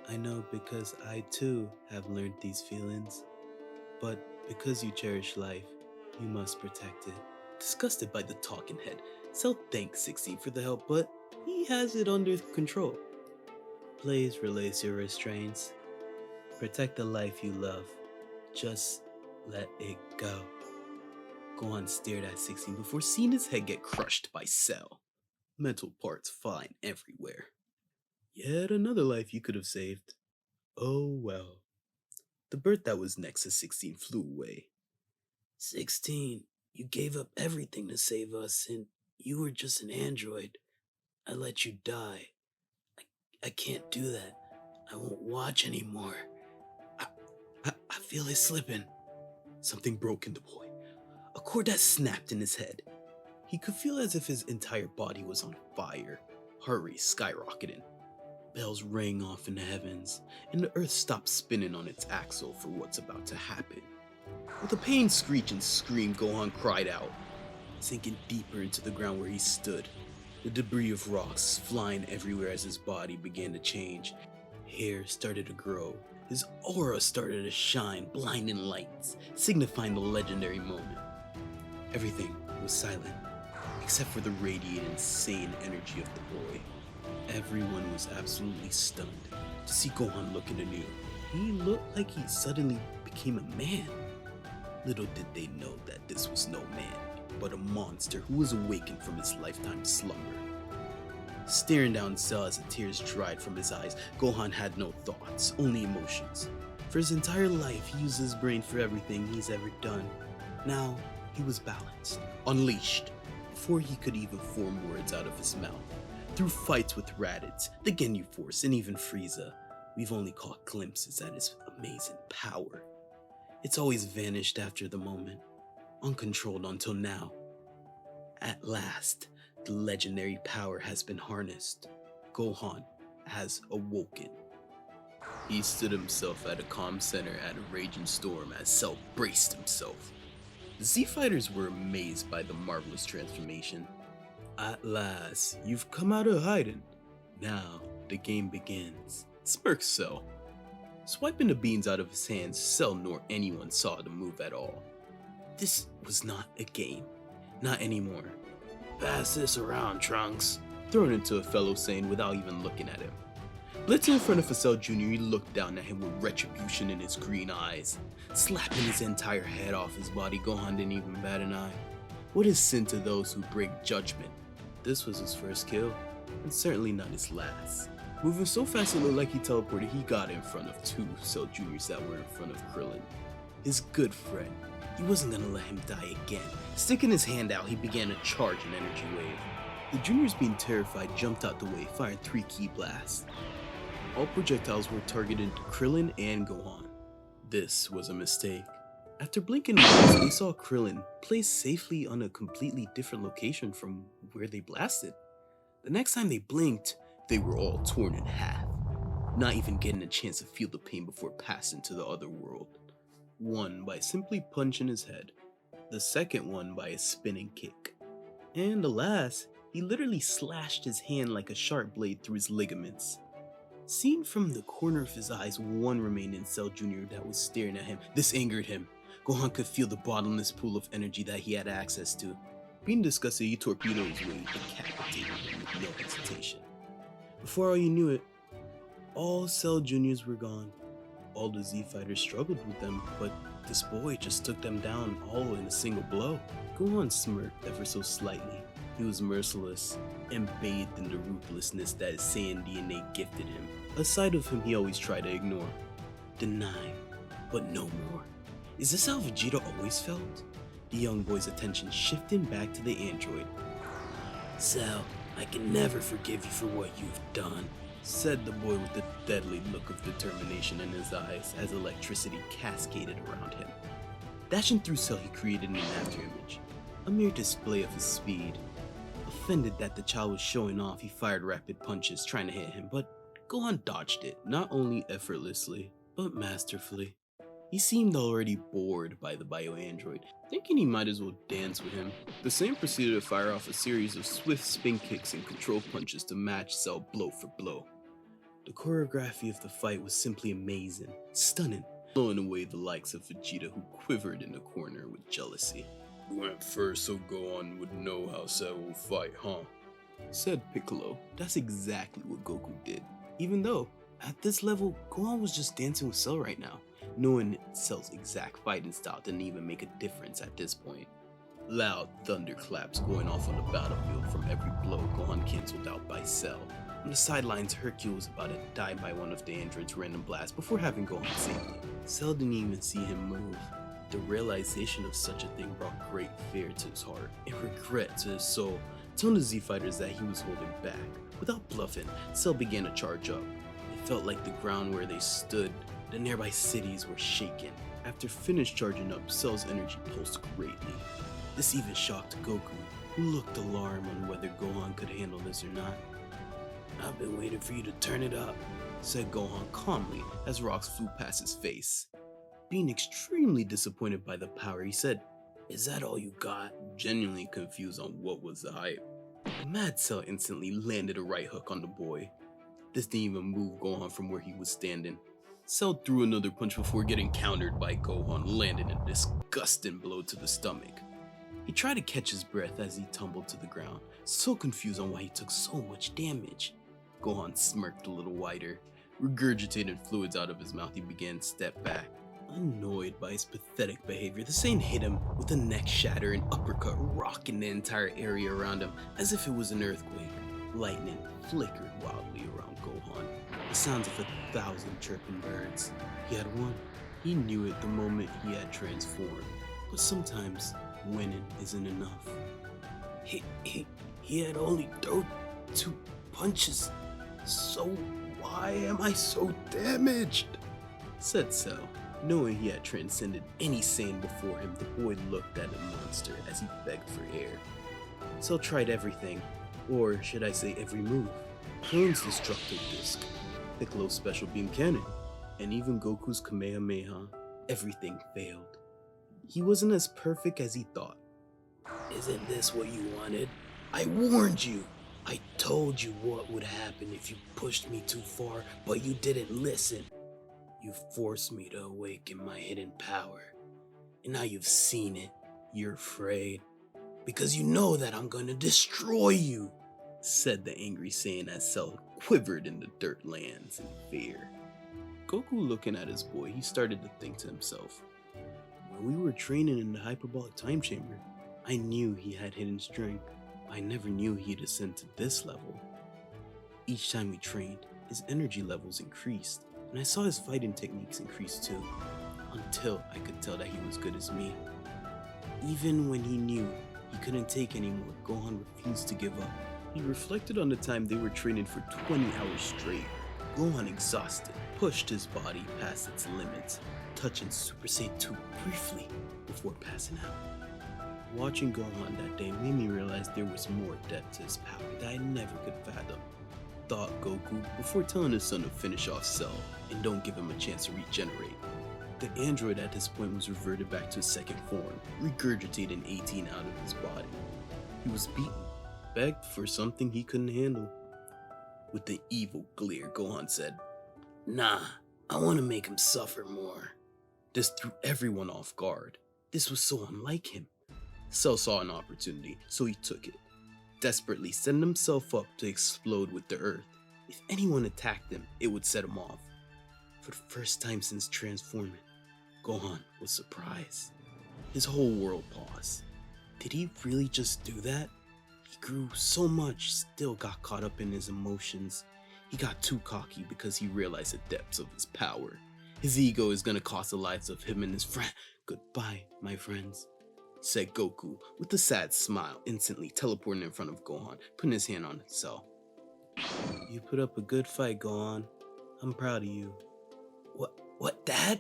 I know because I too have learned these feelings. But because you cherish life, you must protect it. Disgusted by the talking head, Cell thanks 16 for the help, but he has it under control. Please release your restraints. Protect the life you love. Just let it go. Gohan stared at 16 before seeing his head get crushed by Cell. Mental parts flying everywhere. Yet another life you could have saved. Oh well. The bird that was next to 16 flew away. 16, you gave up everything to save us, and you were just an android. I let you die. I can't do that. I won't watch anymore. I feel it slipping. Something broke in the boy. A cord that snapped in his head. He could feel as if his entire body was on fire, heart rate skyrocketing. Bells rang off in the heavens, and the earth stopped spinning on its axle for what's about to happen. With a pained screech and scream, Gohan cried out, sinking deeper into the ground where he stood. The debris of rocks flying everywhere as his body began to change. Hair started to grow. His aura started to shine, blinding lights, signifying the legendary moment. Everything was silent, except for the radiant, insane energy of the boy. Everyone was absolutely stunned to see Gohan looking anew. He looked like he suddenly became a man. Little did they know that this was no man, but a monster who was awakened from his lifetime slumber. Staring down Cell as the tears dried from his eyes, Gohan had no thoughts, only emotions. For his entire life, he used his brain for everything he's ever done. Now, he was balanced, unleashed, before he could even form words out of his mouth. Through fights with Raditz, the Ginyu Force, and even Frieza, we've only caught glimpses at his amazing power. It's always vanished after the moment, uncontrolled until now. At last, the legendary power has been harnessed. Gohan has awoken. He stood himself at a comm center at a raging storm as Cell braced himself. The Z-Fighters were amazed by the marvelous transformation. At last, you've come out of hiding. Now, the game begins. Smirked Cell. Swiping the beans out of his hands, Cell nor anyone saw the move at all. This was not a game. Not anymore. Pass this around, Trunks. Thrown into a fellow Saiyan without even looking at him. Blitzing in front of Cell Jr., he looked down at him with retribution in his green eyes. Slapping his entire head off his body, Gohan didn't even bat an eye. What is sin to those who break judgment? This was his first kill, and certainly not his last. Moving so fast it looked like he teleported, he got in front of two Cell Juniors that were in front of Krillin. His good friend. He wasn't gonna let him die again. Sticking his hand out, he began to charge an energy wave. The juniors, being terrified, jumped out the way, firing 3 key blasts. All projectiles were targeted to Krillin and Gohan. This was a mistake. After blinking once, they saw Krillin placed safely on a completely different location from where they blasted. The next time they blinked, they were all torn in half, not even getting a chance to feel the pain before passing to the other world. One by simply punching his head, the second one by a spinning kick, and the last, he literally slashed his hand like a sharp blade through his ligaments. Seen from the corner of his eyes, one remained in Cell Jr. that was staring at him. This angered him. Gohan could feel the bottomless pool of energy that he had access to. Being disgusted, he torpedoed his way, decapitating him with no hesitation. Before all you knew it, all Cell Juniors were gone. All the Z-Fighters struggled with them, but this boy just took them down all in a single blow. Gohan smirked ever so slightly. He was merciless and bathed in the ruthlessness that his Saiyan DNA gifted him. A side of him he always tried to ignore. Deny, but no more. Is this how Vegeta always felt? The young boy's attention shifted back to the android. Cell, I can never forgive you for what you've done, said the boy with a deadly look of determination in his eyes as electricity cascaded around him. Dashing through Cell, he created an afterimage, a mere display of his speed. Offended that the child was showing off, he fired rapid punches trying to hit him, but Gohan dodged it, not only effortlessly, but masterfully. He seemed already bored by the bioandroid, thinking he might as well dance with him. The Saiyan proceeded to fire off a series of swift spin kicks and control punches to match Cell blow for blow. The choreography of the fight was simply amazing, stunning, blowing away the likes of Vegeta, who quivered in the corner with jealousy. "You went first so Gohan would know how Cell will fight, huh?" said Piccolo. That's exactly what Goku did. Even though, at this level, Gohan was just dancing with Cell right now. Knowing Cell's exact fighting style didn't even make a difference at this point. Loud thunderclaps going off on the battlefield from every blow Gohan cancelled out by Cell. On the sidelines, Hercule was about to die by one of the android's random blasts before having Gohan save him. Cell didn't even see him move. The realization of such a thing brought great fear to his heart and regret to his soul, telling the Z-Fighters that he was holding back. Without bluffing, Cell began to charge up. It felt like the ground where they stood, the nearby cities were shaken. After finished charging up, Cell's energy pulsed greatly. This even shocked Goku, who looked alarmed on whether Gohan could handle this or not. I've been waiting for you to turn it up, said Gohan calmly as rocks flew past his face. Being extremely disappointed by the power, he said, "Is that all you got?" Genuinely confused on what was the hype. The Mad Cell instantly landed a right hook on the boy. This didn't even move Gohan from where he was standing. Cell threw another punch before getting countered by Gohan, landing a disgusting blow to the stomach. He tried to catch his breath as he tumbled to the ground, so confused on why he took so much damage. Gohan smirked a little wider. Regurgitating fluids out of his mouth, he began to step back. Annoyed by his pathetic behavior, the Saiyan hit him with a neck shatter and uppercut, rocking the entire area around him as if it was an earthquake. Lightning flickered wildly around Gohan, the sounds of 1,000 chirping birds. He had won. He knew it the moment he had transformed. But sometimes, winning isn't enough. He had only thrown 2 punches. So why am I so damaged? Said Cell. Knowing he had transcended any Saiyan before him, the boy looked at the monster as he begged for air. Cell tried everything, or should I say every move. Krill's destructive disc, Piccolo's special beam cannon, and even Goku's Kamehameha. Everything failed. He wasn't as perfect as he thought. Isn't this what you wanted? I warned you. I told you what would happen if you pushed me too far, but you didn't listen. You forced me to awaken my hidden power. And now you've seen it. You're afraid. Because you know that I'm gonna destroy you, said the angry Saiyan as Cell quivered in the dirt lands in fear. Goku looking at his boy, he started to think to himself. When we were training in the hyperbolic time chamber, I knew he had hidden strength. I never knew he'd ascend to this level. Each time we trained, his energy levels increased, and I saw his fighting techniques increase too, until I could tell that he was good as me. Even when he knew he couldn't take anymore, Gohan refused to give up. He reflected on the time they were training for 20 hours straight. Gohan, exhausted, pushed his body past its limits, touching Super Saiyan 2 briefly before passing out. Watching Gohan that day made me realize there was more depth to his power that I never could fathom. Thought Goku before telling his son to finish off Cell and don't give him a chance to regenerate. The android at this point was reverted back to his second form, regurgitating 18 out of his body. He was beaten, begged for something he couldn't handle. With an evil glare, Gohan said, "Nah, I want to make him suffer more." This threw everyone off guard. This was so unlike him. Cell saw an opportunity, so he took it, desperately setting himself up to explode with the earth. If anyone attacked him, it would set him off. For the first time since transforming, Gohan was surprised. His whole world paused. Did he really just do that? He grew so much, still got caught up in his emotions. He got too cocky because he realized the depths of his power. His ego is gonna cost the lives of him and his friend. Goodbye, my friends, said Goku with a sad smile, instantly teleporting in front of Gohan, putting his hand on Cell. You put up a good fight, Gohan. I'm proud of you. What, Dad?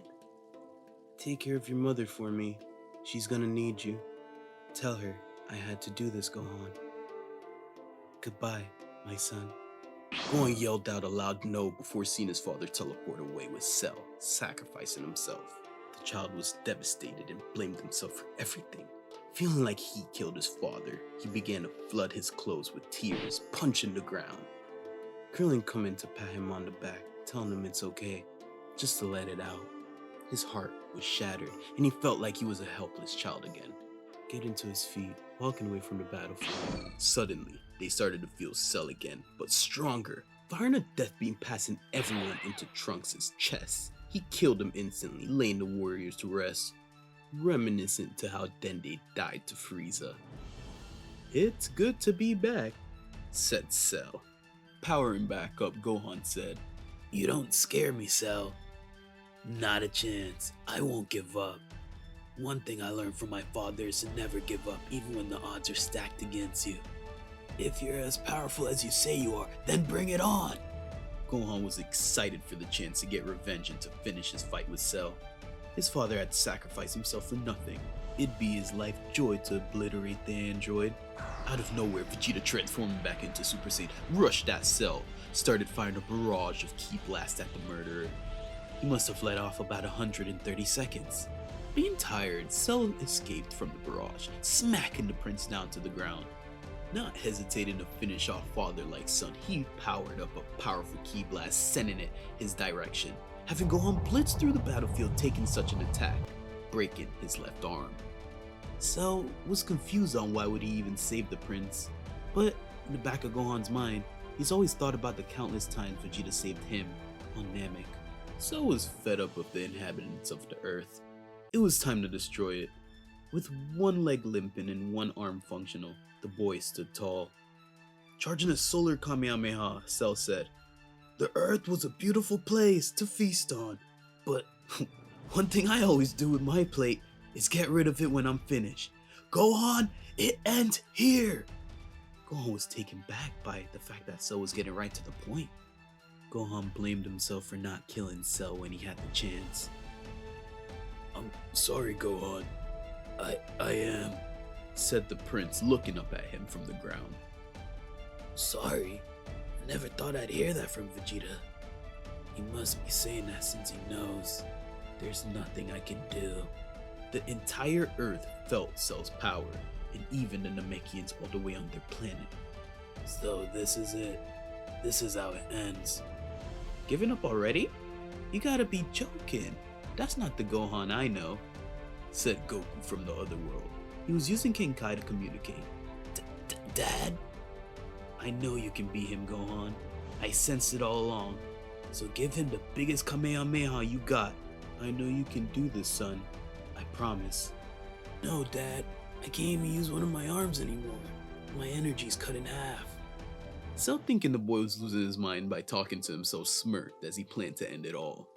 Take care of your mother for me. She's gonna need you. Tell her I had to do this, Gohan. Goodbye, my son. Gohan yelled out a loud no before seeing his father teleport away with Cell, sacrificing himself. The child was devastated and blamed himself for everything. Feeling like he killed his father, he began to flood his clothes with tears, punching the ground. Krillin come in to pat him on the back, telling him it's okay, just to let it out. His heart was shattered, and he felt like he was a helpless child again. Getting to his feet, walking away from the battlefield. Suddenly, they started to feel Cell again, but stronger, firing a death beam passing everyone into Trunks' chest. He killed him instantly, laying the warriors to rest, reminiscent to how Dende died to Frieza. It's good to be back, said Cell, Powering back up, Gohan said, You don't scare me, Cell. Not a chance. I won't give up. One thing I learned from my father is to never give up even when the odds are stacked against you. If you're as powerful as you say you are, then bring it on! Gohan was excited for the chance to get revenge and to finish his fight with Cell. His father had to sacrifice himself for nothing. It'd be his life joy to obliterate the android. Out of nowhere, Vegeta transformed back into Super Saiyan, rushed at Cell, started firing a barrage of ki blasts at the murderer. He must have let off about 130 seconds. Being tired, Cell escaped from the barrage, smacking the prince down to the ground. Not hesitating to finish off father like son, he powered up a powerful ki blast, sending it his direction, having Gohan blitz through the battlefield taking such an attack, breaking his left arm. Cell was confused on why would he even save the prince, but in the back of Gohan's mind, he's always thought about the countless times Vegeta saved him on Namek. Cell was fed up with the inhabitants of the earth. It was time to destroy it. With one leg limping and one arm functional, the boy stood tall. Charging a solar Kamehameha, Cell said, The earth was a beautiful place to feast on, but one thing I always do with my plate is get rid of it when I'm finished. Gohan, it ends here! Gohan was taken back by the fact that Cell was getting right to the point. Gohan blamed himself for not killing Cell when he had the chance. I'm sorry, Gohan. I am, said the prince, looking up at him from the ground. Sorry? I never thought I'd hear that from Vegeta. He must be saying that since he knows there's nothing I can do. The entire Earth felt Cell's power, and even the Namekians all the way on their planet. So this is it. This is how it ends. Giving up already? You gotta be joking. That's not the Gohan I know, said Goku from the other world. He was using Kenkai to communicate. Dad? I know you can beat him, Gohan. I sensed it all along. So give him the biggest Kamehameha you got. I know you can do this, son. I promise. No, Dad. I can't even use one of my arms anymore. My energy's cut in half. Cell, thinking the boy was losing his mind by talking to himself, smirked as he planned to end it all.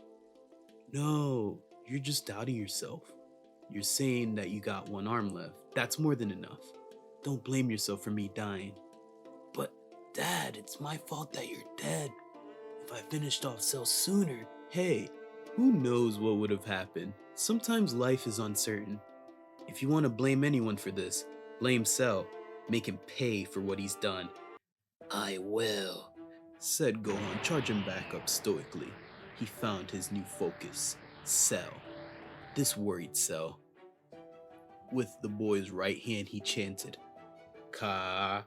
No, you're just doubting yourself. You're saying that you got one arm left. That's more than enough. Don't blame yourself for me dying. But, Dad, it's my fault that you're dead. If I finished off Cell sooner... Hey, who knows what would have happened? Sometimes life is uncertain. If you want to blame anyone for this, blame Cell. Make him pay for what he's done. I will, said Gohan, charging back up stoically. He found his new focus, Cell. This worried Cell. With the boy's right hand, he chanted, Ka-me-ha-me.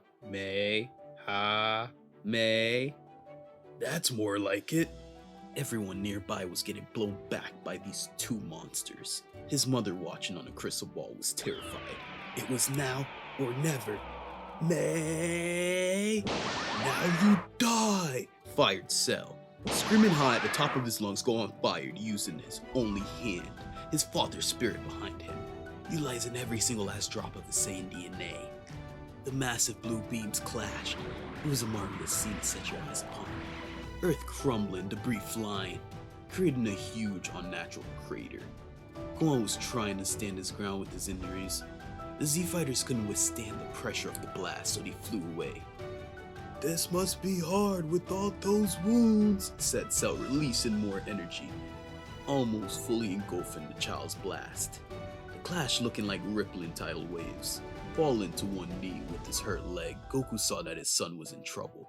That's more like it. Everyone nearby was getting blown back by these two monsters. His mother, watching on a crystal ball, was terrified. It was now or never. May, now you die, fired Cell. Screaming high at the top of his lungs, Gohan fired using his only hand, his father's spirit behind him, utilizing every single last drop of his Saiyan DNA. The massive blue beams clashed. It was a marvelous scene to set your eyes upon. Earth crumbling, debris flying, creating a huge unnatural crater. Gohan was trying to stand his ground with his injuries. The Z-Fighters couldn't withstand the pressure of the blast, so they flew away. This must be hard with all those wounds, said Cell, releasing more energy, almost fully engulfing the child's blast. The clash looking like rippling tidal waves. Falling to one knee with his hurt leg, Goku saw that his son was in trouble.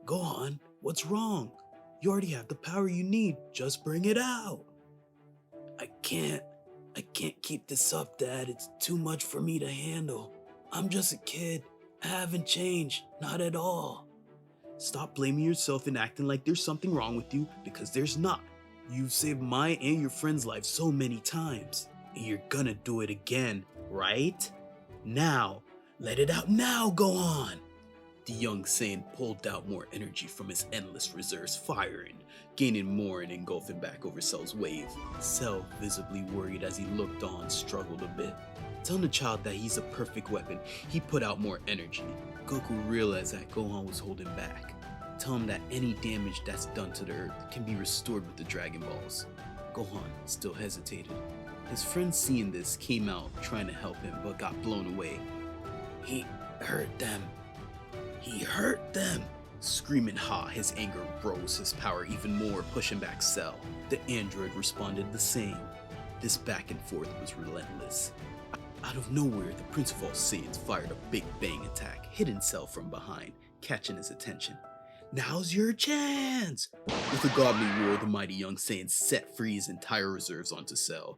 Gohan, what's wrong? You already have the power you need, just bring it out. I can't keep this up, Dad. It's too much for me to handle. I'm just a kid. I haven't changed, not at all. Stop blaming yourself and acting like there's something wrong with you, because there's not. You've saved my and your friend's life so many times, and you're gonna do it again, right? Now, let it out now, Gohan! The young Saiyan pulled out more energy from his endless reserves, firing, gaining more and engulfing back over Cell's wave. Cell, visibly worried as he looked on, struggled a bit. Telling the child that he's a perfect weapon, he put out more energy. Goku realized that Gohan was holding back. Tell him that any damage that's done to the Earth can be restored with the Dragon Balls. Gohan still hesitated. His friends seeing this came out trying to help him but got blown away. He hurt them. He hurt them. Screaming Ha, his anger rose his power even more, pushing back Cell. The android responded the same. This back and forth was relentless. Out of nowhere, the Prince of All Saiyans fired a big bang attack, hitting Cell from behind, catching his attention. Now's your chance! With a godly roar, the mighty young Saiyan set free his entire reserves onto Cell.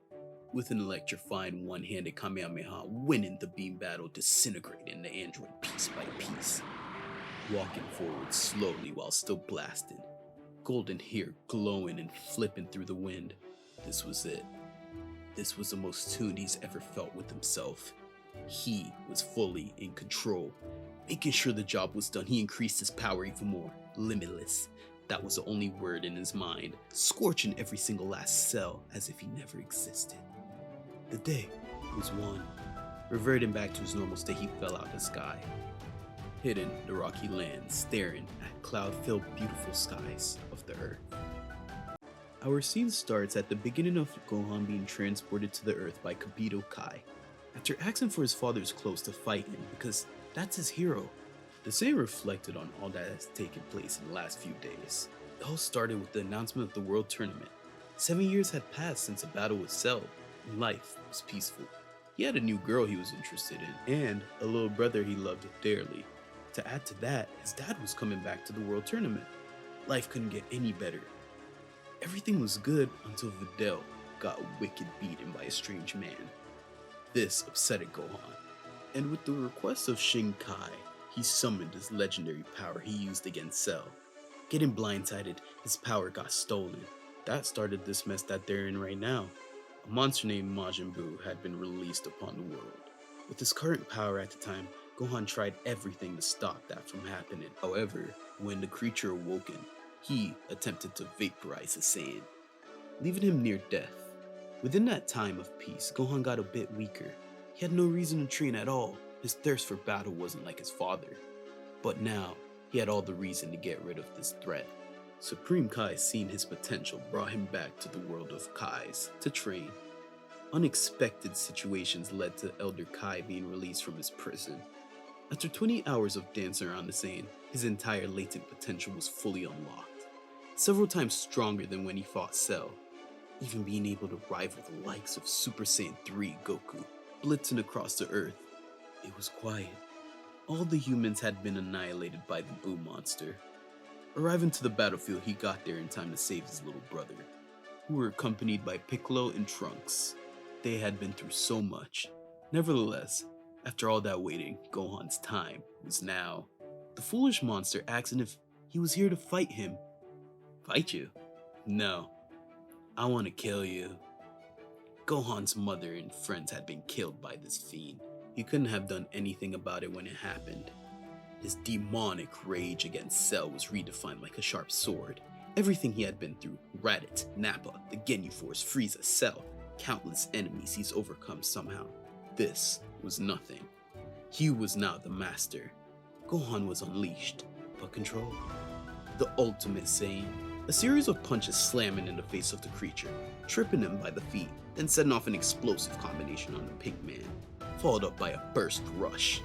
With an electrifying one-handed Kamehameha, winning the beam battle, disintegrating the android piece by piece. Walking forward slowly while still blasting, golden hair glowing and flipping through the wind. This was it. This was the most tuned he's ever felt with himself. He was fully in control. Making sure the job was done, he increased his power even more. Limitless. That was the only word in his mind, scorching every single last cell as if he never existed. The day was won. Reverting back to his normal state, he fell out of the sky, hitting the rocky land, staring at cloud-filled beautiful skies of the Earth. Our scene starts at the beginning of Gohan being transported to the Earth by Kibito Kai, after asking for his father's clothes to fight him because that's his hero. The Saiyan reflected on all that has taken place in the last few days. It all started with the announcement of the World Tournament. 7 years had passed since a battle with Cell, and life was peaceful. He had a new girl he was interested in, and a little brother he loved dearly. To add to that, his dad was coming back to the World Tournament. Life couldn't get any better. Everything was good until Videl got wicked beaten by a strange man. This upsetted Gohan, and with the request of Shinkai, he summoned his legendary power he used against Cell. Getting blindsided, his power got stolen. That started this mess that they're in right now. A monster named Majin Buu had been released upon the world. With his current power at the time, Gohan tried everything to stop that from happening. However, when the creature awoken, he attempted to vaporize the Saiyan, leaving him near death. Within that time of peace, Gohan got a bit weaker. He had no reason to train at all. His thirst for battle wasn't like his father. But now, he had all the reason to get rid of this threat. Supreme Kai, seeing his potential, brought him back to the world of Kais to train. Unexpected situations led to Elder Kai being released from his prison. After 20 hours of dancing around the Saiyan, his entire latent potential was fully unlocked. Several times stronger than when he fought Cell, even being able to rival the likes of Super Saiyan 3 Goku, blitzing across the Earth. It was quiet. All the humans had been annihilated by the Buu monster. Arriving to the battlefield, he got there in time to save his little brother, who were accompanied by Piccolo and Trunks. They had been through so much. Nevertheless, after all that waiting, Gohan's time was now. The foolish monster asked him if he was here to fight him. Fight you? No. I want to kill you. Gohan's mother and friends had been killed by this fiend. He couldn't have done anything about it when it happened. His demonic rage against Cell was redefined like a sharp sword. Everything he had been through, Raditz, Nappa, the Ginyu Force, Frieza, Cell, countless enemies he's overcome somehow. This was nothing. He was now the master. Gohan was unleashed, but controlled. The ultimate Saiyan. A series of punches slamming in the face of the creature, tripping him by the feet, then setting off an explosive combination on the pink man, followed up by a burst rush.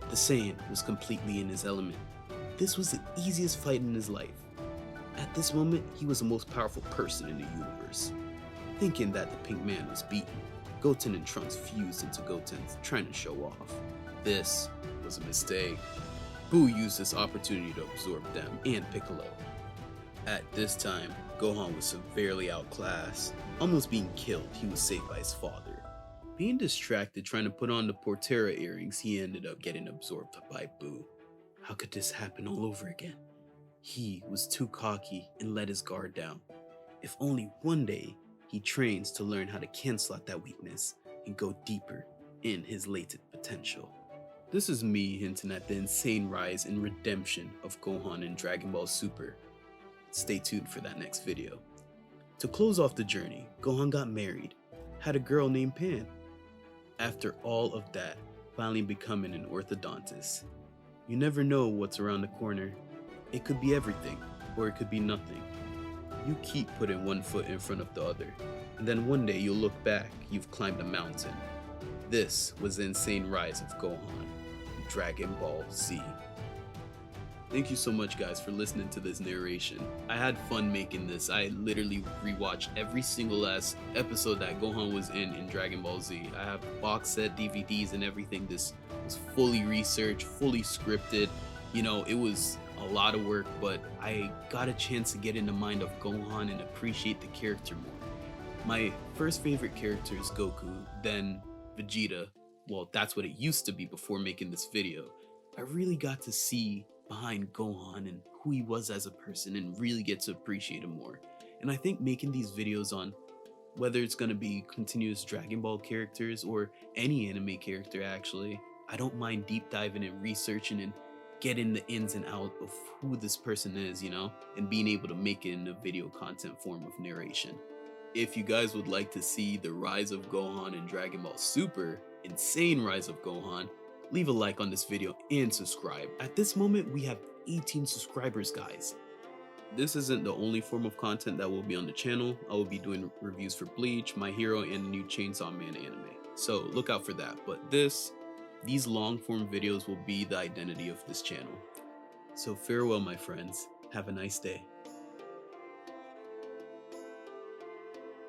The Saiyan was completely in his element. This was the easiest fight in his life. At this moment, he was the most powerful person in the universe. Thinking that the pink man was beaten, Goten and Trunks fused into Goten, trying to show off. This was a mistake. Buu used this opportunity to absorb them and Piccolo. At this time, Gohan was severely outclassed. Almost being killed, he was saved by his father. Being distracted trying to put on the Portera earrings, he ended up getting absorbed by Buu. How could this happen all over again? He was too cocky and let his guard down. If only one day he trains to learn how to cancel out that weakness and go deeper in his latent potential. This is me hinting at the insane rise and redemption of Gohan in Dragon Ball Super. Stay tuned for that next video. To close off the journey, Gohan got married, had a girl named Pan. After all of that, finally becoming an orthodontist. You never know what's around the corner. It could be everything, or it could be nothing. You keep putting one foot in front of the other, and then one day you'll look back, you've climbed a mountain. This was the insane rise of Gohan, Dragon Ball Z. Thank you so much, guys, for listening to this narration. I had fun making this. I literally rewatched every single last episode that Gohan was in Dragon Ball Z. I have box set DVDs and everything. This was fully researched, fully scripted. You know, it was a lot of work, but I got a chance to get in the mind of Gohan and appreciate the character more. My first favorite character is Goku, then Vegeta. Well, that's what it used to be before making this video. I really got to see behind Gohan and who he was as a person and really get to appreciate him more. And I think making these videos on whether it's going to be continuous Dragon Ball characters or any anime character, actually, I don't mind deep diving and researching and getting the ins and out of who this person is, you know, and being able to make it in a video content form of narration. If you guys would like to see the rise of Gohan in Dragon Ball Super, insane rise of Gohan, leave a like on this video and subscribe. At this moment, we have 18 subscribers, guys. This isn't the only form of content that will be on the channel. I will be doing reviews for Bleach, My Hero, and the new Chainsaw Man anime. So look out for that. But these long form videos will be the identity of this channel. So farewell, my friends. Have a nice day.